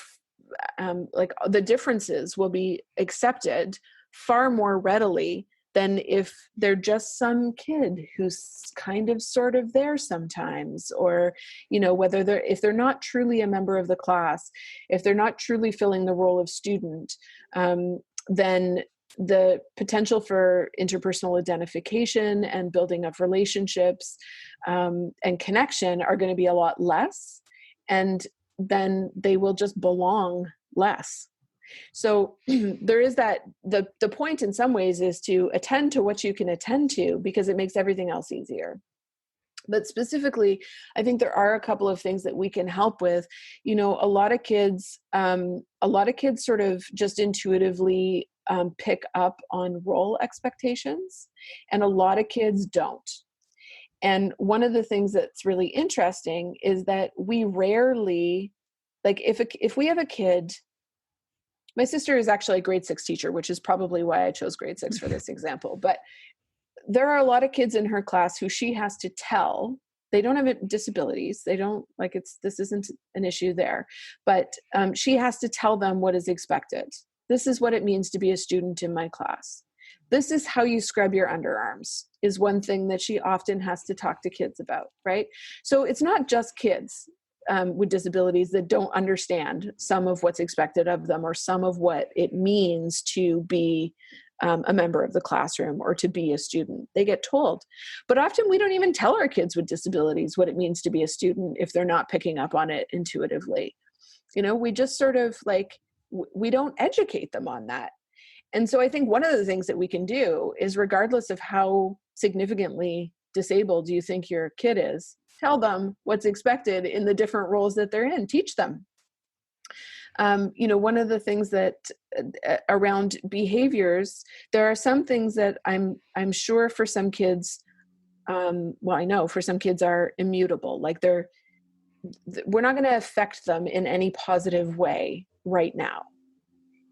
the differences will be accepted far more readily than if they're just some kid who's kind of sort of there sometimes, or, if they're not truly a member of the class, if they're not truly filling the role of student, then the potential for interpersonal identification and building of relationships and connection are going to be a lot less. And then they will just belong less. So there is that, the point in some ways is to attend to what you can attend to, because it makes everything else easier. But specifically, I think there are a couple of things that we can help with. A lot of kids sort of just intuitively pick up on role expectations, and a lot of kids don't. And one of the things that's really interesting is that we rarely, like if we have a kid, my sister is actually a grade 6 teacher, which is probably why I chose grade 6 for this example. But there are a lot of kids in her class who she has to tell, they don't have disabilities. They don't this isn't an issue there, but she has to tell them what is expected. This is what it means to be a student in my class. This is how you scrub your underarms, is one thing that she often has to talk to kids about, right? So it's not just kids with disabilities that don't understand some of what's expected of them, or some of what it means to be a member of the classroom or to be a student. They get told. But often we don't even tell our kids with disabilities what it means to be a student if they're not picking up on it intuitively. We just sort of we don't educate them on that. And so I think one of the things that we can do is, regardless of how significantly disabled you think your kid is, tell them what's expected in the different roles that they're in. Teach them. One of the things that around behaviors, there are some things that I'm sure for some kids, I know for some kids are immutable. Like we're not going to affect them in any positive way right now.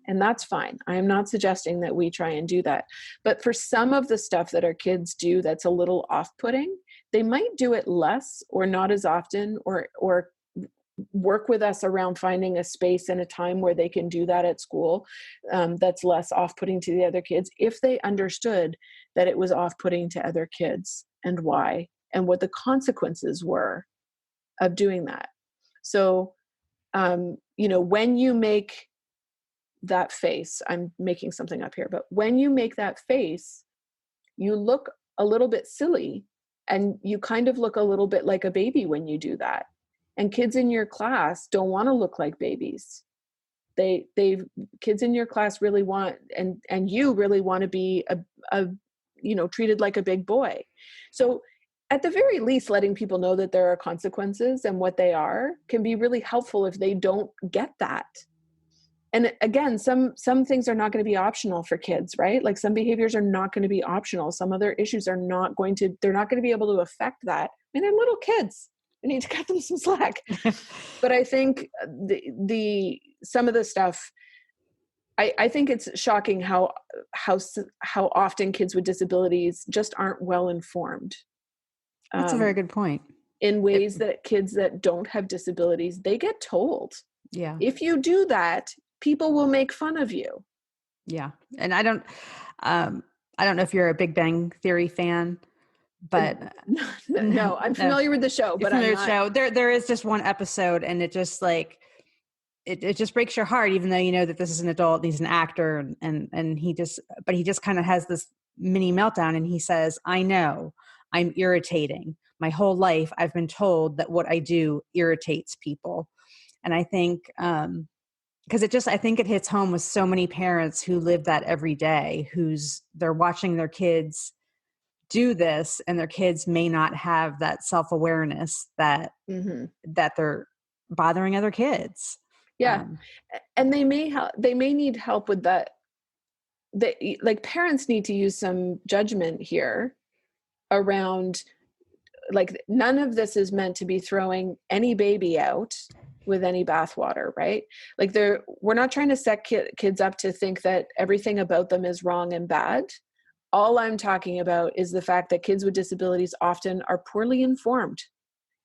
And that's fine. I am not suggesting that we try and do that. But for some of the stuff that our kids do that's a little off-putting, they might do it less or not as often, or work with us around finding a space and a time where they can do that at school that's less off-putting to the other kids, if they understood that it was off-putting to other kids and why, and what the consequences were of doing that. So, when you make that face, I'm making something up here, but when you make that face, you look a little bit silly, and you kind of look a little bit like a baby when you do that. And kids in your class don't want to look like babies. Kids in your class really want, and you really want to be treated like a big boy. So at the very least, letting people know that there are consequences and what they are can be really helpful if they don't get that. And again, some things are not going to be optional for kids, right? Like some behaviors are not going to be optional. Some other issues they're not going to be able to affect that. I mean, they're little kids. I need to cut them some slack. But I think some of the stuff, I think it's shocking how often kids with disabilities just aren't well informed. That's a very good point. In ways that kids that don't have disabilities, they get told, if you do that, people will make fun of you. Yeah. And I don't know if you're a Big Bang Theory fan, but no, I'm familiar with the show, but I'm not. There is just one episode, and it just like, it just breaks your heart, even though you know that this is an adult, he's an actor, and he just kind of has this mini meltdown, and he says, I know I'm irritating. My whole life I've been told that what I do irritates people. And I think, because I think it hits home with so many parents who live that every day, they're watching their kids do this, and their kids may not have that self-awareness that they're bothering other kids. Yeah. And they may need help with that. Like parents need to use some judgment here around, like, none of this is meant to be throwing any baby out with any bathwater, right? Like we're not trying to set kids up to think that everything about them is wrong and bad. All I'm talking about is the fact that kids with disabilities often are poorly informed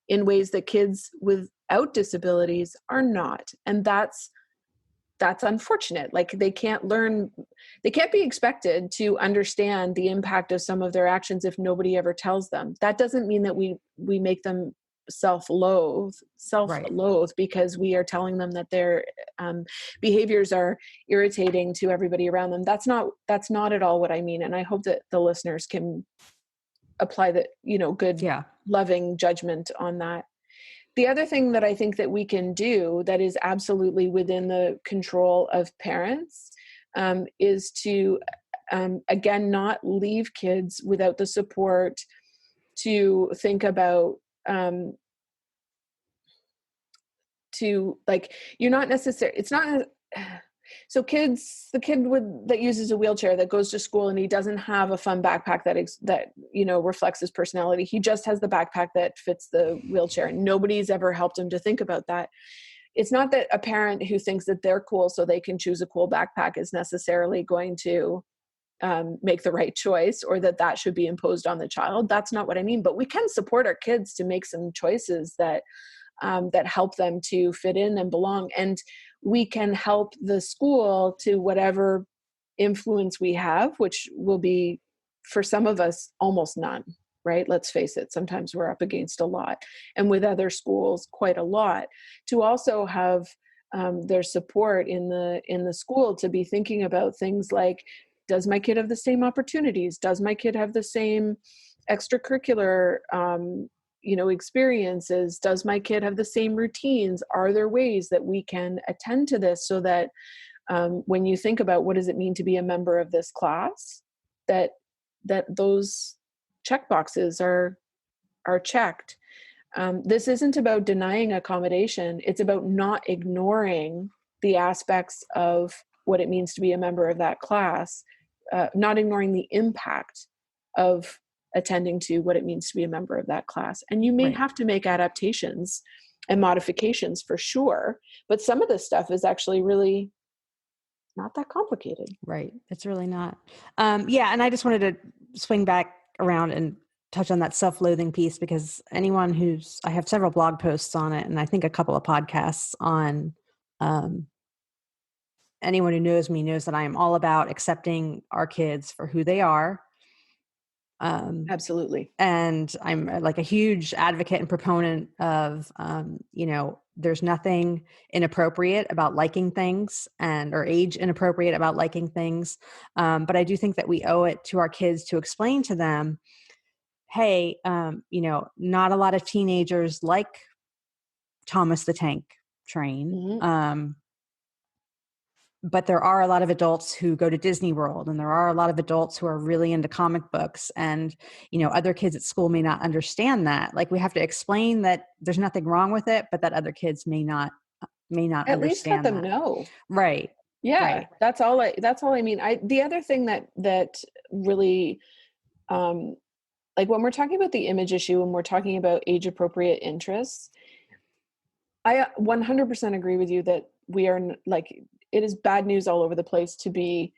in ways that kids without disabilities are not. And that's unfortunate. Like they can't be expected to understand the impact of some of their actions if nobody ever tells them. That doesn't mean that we make them self-loathe because we are telling them that their behaviors are irritating to everybody around them. That's not at all what I mean. And I hope that the listeners can apply the, good, loving judgment on that. The other thing that I think that we can do that is absolutely within the control of parents is to, again, not leave kids without the support to think about, you're not necessarily, it's not, so the kid that uses a wheelchair that goes to school and he doesn't have a fun backpack that reflects his personality. He just has the backpack that fits the wheelchair, and nobody's ever helped him to think about that. It's not that a parent who thinks that they're cool so they can choose a cool backpack is necessarily going to make the right choice, or that should be imposed on the child. That's not what I mean. But we can support our kids to make some choices that help them to fit in and belong. And we can help the school to whatever influence we have, which will be, for some of us, almost none, right? Let's face it. Sometimes we're up against a lot, and with other schools, quite a lot, to also have their support in the school to be thinking about things like, does my kid have the same opportunities? Does my kid have the same extracurricular experiences? Does my kid have the same routines? Are there ways that we can attend to this so that when you think about what does it mean to be a member of this class, that those check boxes are checked. This isn't about denying accommodation. It's about not ignoring the aspects of what it means to be a member of that class, not ignoring the impact of attending to what it means to be a member of that class. And you may have to make adaptations and modifications for sure, but some of this stuff is actually really not that complicated. Right. It's really not. And I just wanted to swing back around and touch on that self-loathing piece, because I have several blog posts on it, and I think a couple of podcasts on, anyone who knows me knows that I am all about accepting our kids for who they are. Absolutely. And I'm like a huge advocate and proponent of, there's nothing inappropriate about liking things or age inappropriate about liking things. But I do think that we owe it to our kids to explain to them, hey, not a lot of teenagers like Thomas the Tank Train. Mm-hmm. But there are a lot of adults who go to Disney World, and there are a lot of adults who are really into comic books, and, other kids at school may not understand that. Like, we have to explain that there's nothing wrong with it, but that other kids may not at least let them know. Right. Yeah. Right. That's all I mean. The other thing that really, like when we're talking about the image issue, when we're talking about age appropriate interests, I 100% agree with you that we are like, it is bad news all over the place to be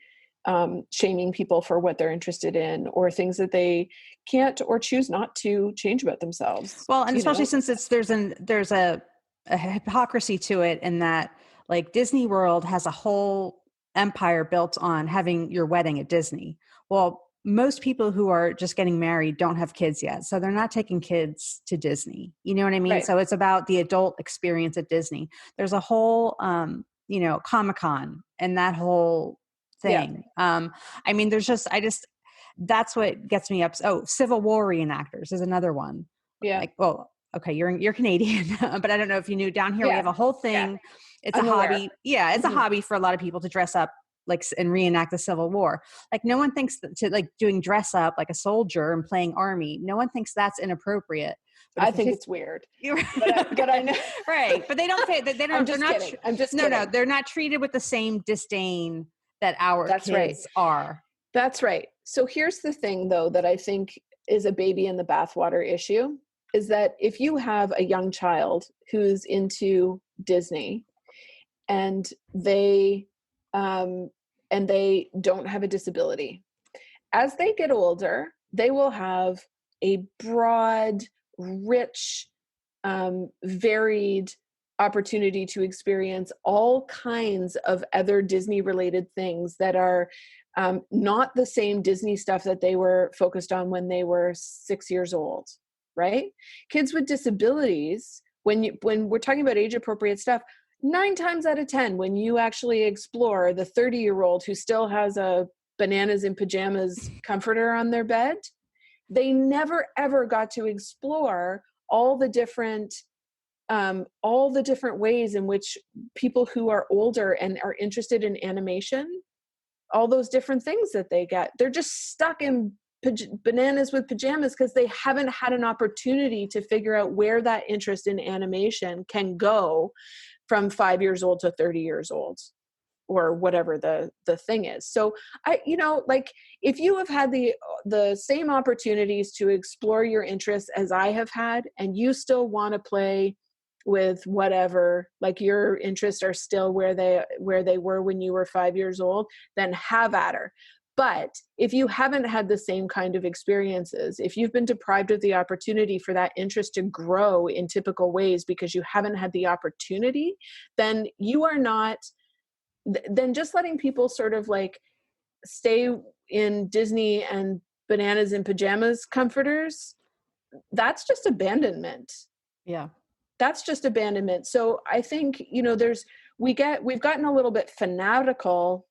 shaming people for what they're interested in or things that they can't or choose not to change about themselves. Well, and especially since there's a hypocrisy to it in that, like, Disney World has a whole empire built on having your wedding at Disney. Well, most people who are just getting married don't have kids yet, so they're not taking kids to Disney. You know what I mean? Right. So it's about the adult experience at Disney. There's a whole, Comic-Con and that whole thing. Yeah. I mean, that's what gets me up. Oh, Civil War reenactors is another one. Yeah. Like, well, okay, you're Canadian, but I don't know if you knew, down here we have a whole thing. Yeah. It's I'm a aware. hobby. Yeah, it's a hobby for a lot of people to dress up like and reenact the Civil War. Like, no one thinks to like doing dress up like a soldier and playing army. No one thinks that's inappropriate. But I think it's weird. But I know. Right, but they don't say that. They don't. I'm just kidding. I'm just kidding. No, they're not treated with the same disdain that our kids are. That's right. So here's the thing, though, that I think is a baby in the bathwater issue, is that if you have a young child who's into Disney and they don't have a disability, as they get older, they will have a broad, rich, varied opportunity to experience all kinds of other Disney related things that are not the same Disney stuff that they were focused on when they were 6 years old, right? Kids with disabilities, when we're talking about age appropriate stuff, 9 times out of 10, when you actually explore the 30-year-old who still has a bananas in pajamas comforter on their bed, they never ever got to explore all the different ways in which people who are older and are interested in animation, all those different things that they get, they're just stuck in bananas with pajamas because they haven't had an opportunity to figure out where that interest in animation can go from 5 years old to 30 years old or whatever the thing is. So if you have had the same opportunities to explore your interests as I have had, and you still want to play with whatever, like your interests are still where they were when you were 5 years old, then have at her. But if you haven't had the same kind of experiences, if you've been deprived of the opportunity for that interest to grow in typical ways because you haven't had the opportunity, then you are not, then just letting people sort of like stay in Disney and bananas in pajamas comforters, that's just abandonment. Yeah. That's just abandonment. So I think, we've gotten a little bit fanatical.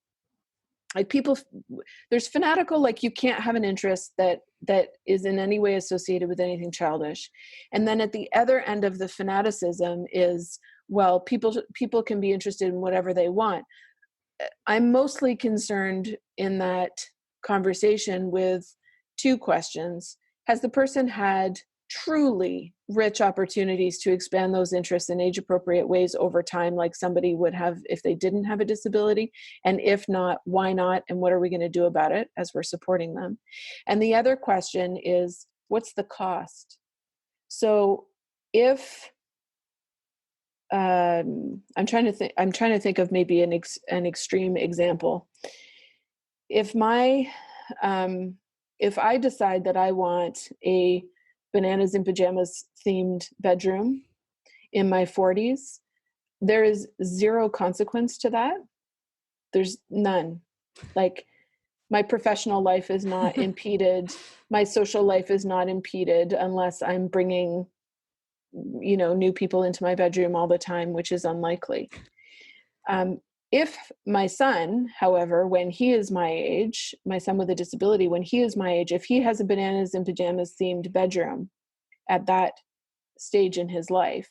Like there's fanatical, like you can't have an interest that is in any way associated with anything childish. And then at the other end of the fanaticism is, well, people can be interested in whatever they want. I'm mostly concerned in that conversation with 2 questions. Has the person had truly rich opportunities to expand those interests in age appropriate ways over time, like somebody would have if they didn't have a disability? And if not, why not? And what are we going to do about it as we're supporting them? And the other question is, what's the cost? So if I'm trying to think of maybe an extreme example. If I decide that I want a bananas in pajamas themed bedroom in my 40s, there is zero consequence to that. There's none. Like, my professional life is not impeded. My social life is not impeded unless I'm bringing, new people into my bedroom all the time, which is unlikely. If my son, however, when he is my age, my son with a disability, when he is my age, if he has a bananas and pajamas themed bedroom at that stage in his life,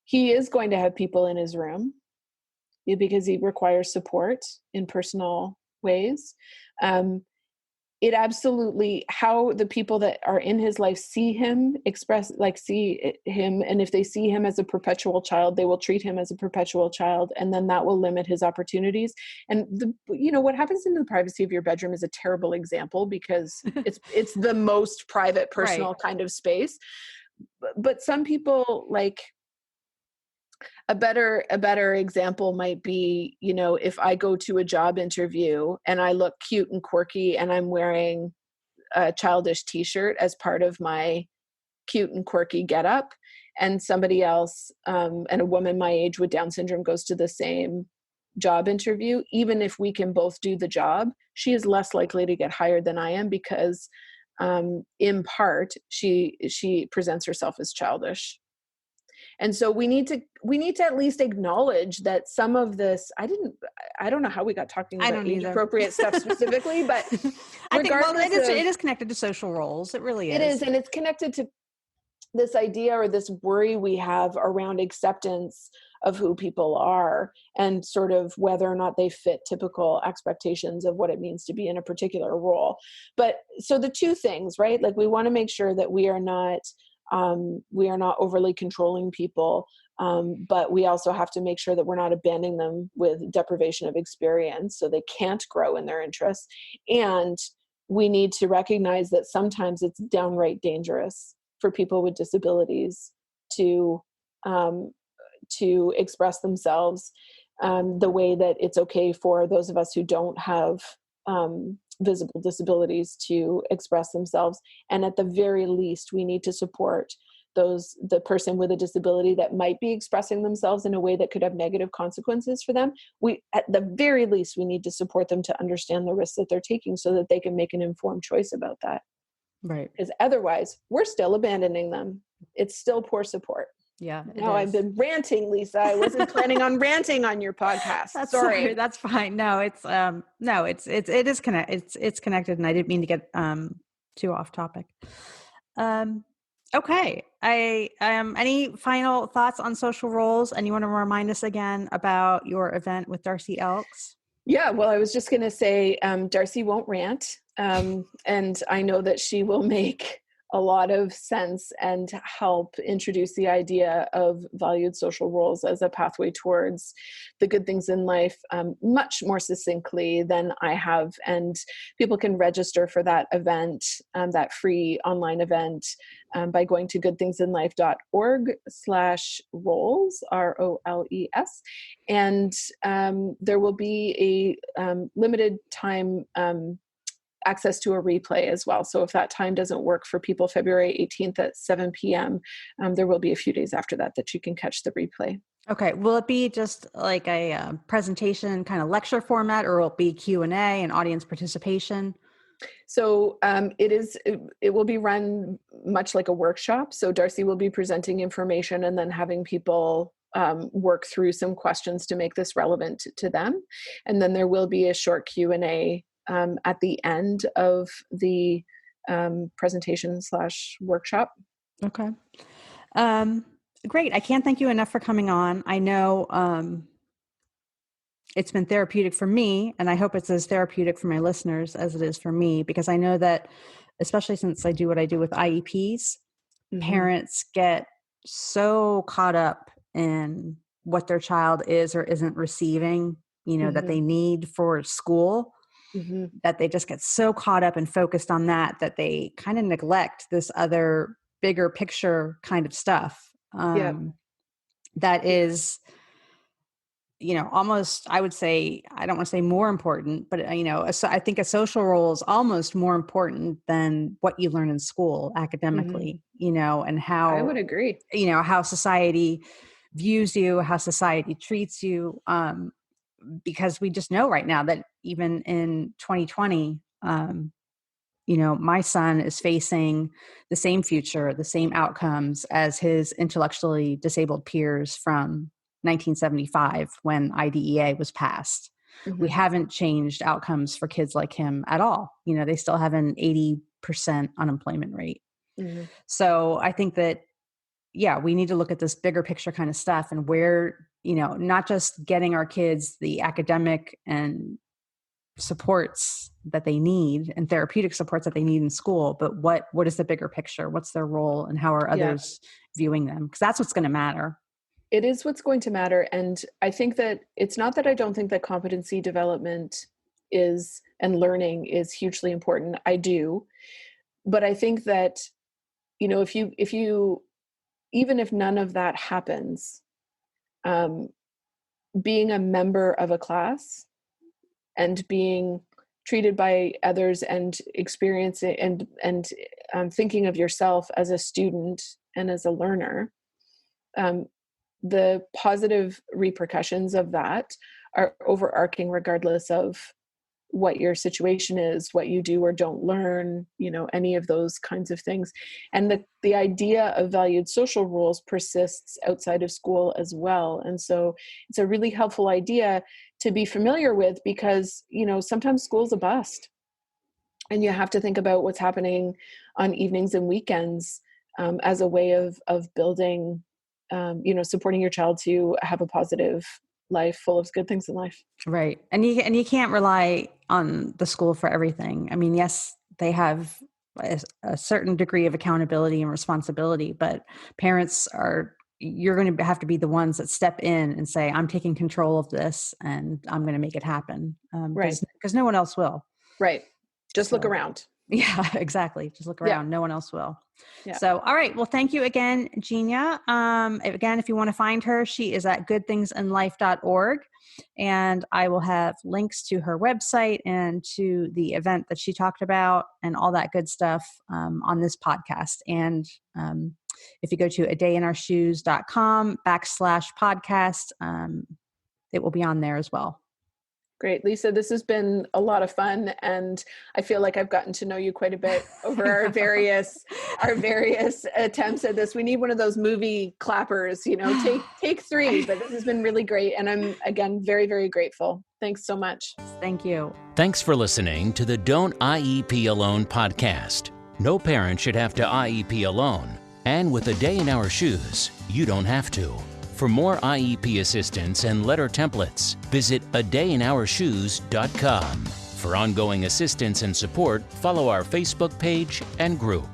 he is going to have people in his room because he requires support in personal ways. it absolutely, how the people that are in his life see him, see him. And if they see him as a perpetual child, they will treat him as a perpetual child. And then that will limit his opportunities. And what happens in the privacy of your bedroom is a terrible example, because it's the most private, personal Right. kind of space. But some people, like, a better example might be, if I go to a job interview and I look cute and quirky and I'm wearing a childish t-shirt as part of my cute and quirky getup, and somebody else, and a woman my age with Down syndrome goes to the same job interview, even if we can both do the job, she is less likely to get hired than I am, because in part she presents herself as childish. And so we need to at least acknowledge that some of this, I don't know how we got talking about age appropriate stuff specifically, but I think, it is connected to social roles. It really is. It is. And it's connected to this idea or this worry we have around acceptance of who people are, and sort of whether or not they fit typical expectations of what it means to be in a particular role. But so the two things, right? Like, we want to make sure that we are not overly controlling people, but we also have to make sure that we're not abandoning them with deprivation of experience so they can't grow in their interests. And we need to recognize that sometimes it's downright dangerous for people with disabilities to express themselves the way that it's okay for those of us who don't have visible disabilities to express themselves. And at the very least, we need to support the person with a disability that might be expressing themselves in a way that could have negative consequences for them. At the very least, we need to support them to understand the risks that they're taking so that they can make an informed choice about that. Right. Because otherwise, we're still abandoning them. It's still poor support. Yeah. No, I've been ranting, Lisa. I wasn't planning on ranting on your podcast. Sorry. That's fine. No, it's connected, and I didn't mean to get too off topic. Okay. Any final thoughts on social roles? And you want to remind us again about your event with Darcy Elks? Yeah, well, I was just going to say, Darcy won't rant. And I know that she will make a lot of sense and help introduce the idea of valued social roles as a pathway towards the good things in life much more succinctly than I have. And people can register for that event, that free online event, by going to goodthingsinlife.org/roles, ROLES. And there will be a limited time access to a replay as well. So if that time doesn't work for people, February 18th at 7 p.m., there will be a few days after that you can catch the replay. Okay. Will it be just like a presentation kind of lecture format, or will it be Q&A and audience participation? So it will be run much like a workshop. So Darcy will be presenting information and then having people work through some questions to make this relevant to them. And then there will be a short Q&A at the end of the presentation/workshop. Okay. Great. I can't thank you enough for coming on. I know it's been therapeutic for me, and I hope it's as therapeutic for my listeners as it is for me, because I know that, especially since I do what I do with IEPs, parents get so caught up in what their child is or isn't receiving, that they need for school. That they just get so caught up and focused on that they kind of neglect this other bigger picture kind of stuff. That is, almost, I would say, I don't want to say more important, but I think a social role is almost more important than what you learn in school academically, and how I would agree, how society views you, how society treats you. Because we just know right now that even in 2020, my son is facing the same future, the same outcomes as his intellectually disabled peers from 1975 when IDEA was passed. We haven't changed outcomes for kids like him at all. They still have an 80% unemployment rate. So I think that, we need to look at this bigger picture kind of stuff, and where, not just getting our kids the academic and supports that they need and therapeutic supports that they need in school, but what is the bigger picture? What's their role and how are others viewing them? Because that's what's going to matter. It is what's going to matter. And I think that it's not that I don't think that competency development is and learning is hugely important. I do. But I think that, if you even if none of that happens, being a member of a class and being treated by others and experiencing and thinking of yourself as a student and as a learner, the positive repercussions of that are overarching regardless of what your situation is, what you do or don't learn, any of those kinds of things. And the idea of valued social rules persists outside of school as well. And so it's a really helpful idea to be familiar with because, sometimes school's a bust. And you have to think about what's happening on evenings and weekends as a way of building, supporting your child to have a positive life full of good things in life. Right. And you can't rely on the school for everything. I mean, yes, they have a certain degree of accountability and responsibility, but parents you're going to have to be the ones that step in and say, I'm taking control of this and I'm going to make it happen. Right. Because no one else will. Right. Just look around. Yeah, exactly. Just look around. No one else will. Yeah. So, all right. Well, thank you again, Genia. Again, if you want to find her, she is at goodthingsinlife.org. And I will have links to her website and to the event that she talked about and all that good stuff on this podcast. And if you go to adayinourshoes.com/podcast, it will be on there as well. Great. Lisa, this has been a lot of fun. And I feel like I've gotten to know you quite a bit over our various attempts at this. We need one of those movie clappers, take 3, but this has been really great. And I'm, again, very, very grateful. Thanks so much. Thank you. Thanks for listening to the Don't IEP Alone podcast. No parent should have to IEP alone. And with A Day in Our Shoes, you don't have to. For more IEP assistance and letter templates, visit adayinourshoes.com. For ongoing assistance and support, follow our Facebook page and group.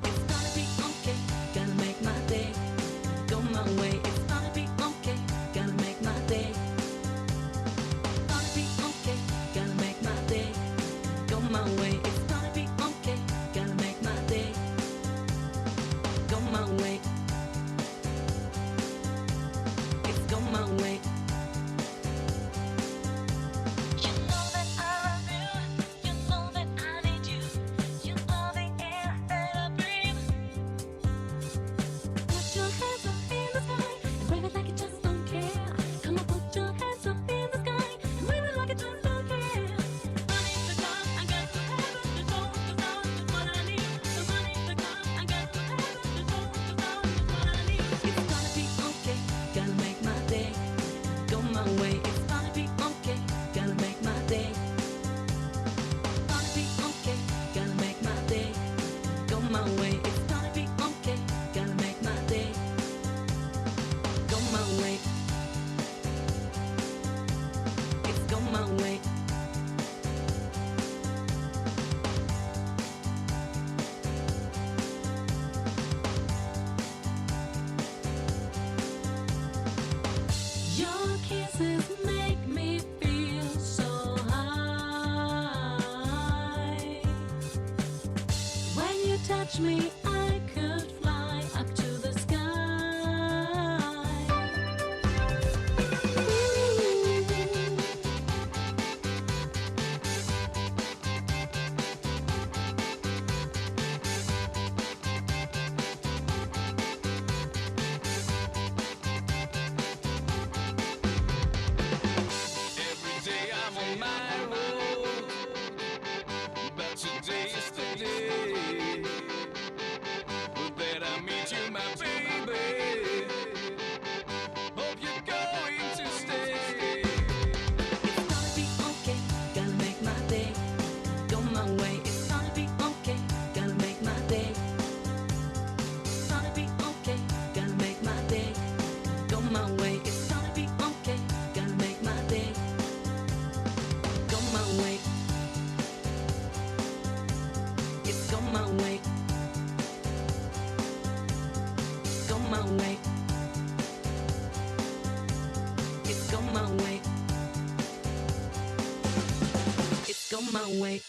Me, I could fly up to the sky. Every day I'm on my road, but today is the day that I meet you, my baby. Hope you're going to stay. It's gonna be okay, gonna make my day. Go my way, it's gonna be okay, gonna make my day. It's gonna be okay, gonna make my day. Go my way, it's gonna be okay, gonna make my day. Go my way. my way. Go my way. It's go my way. It's go my way.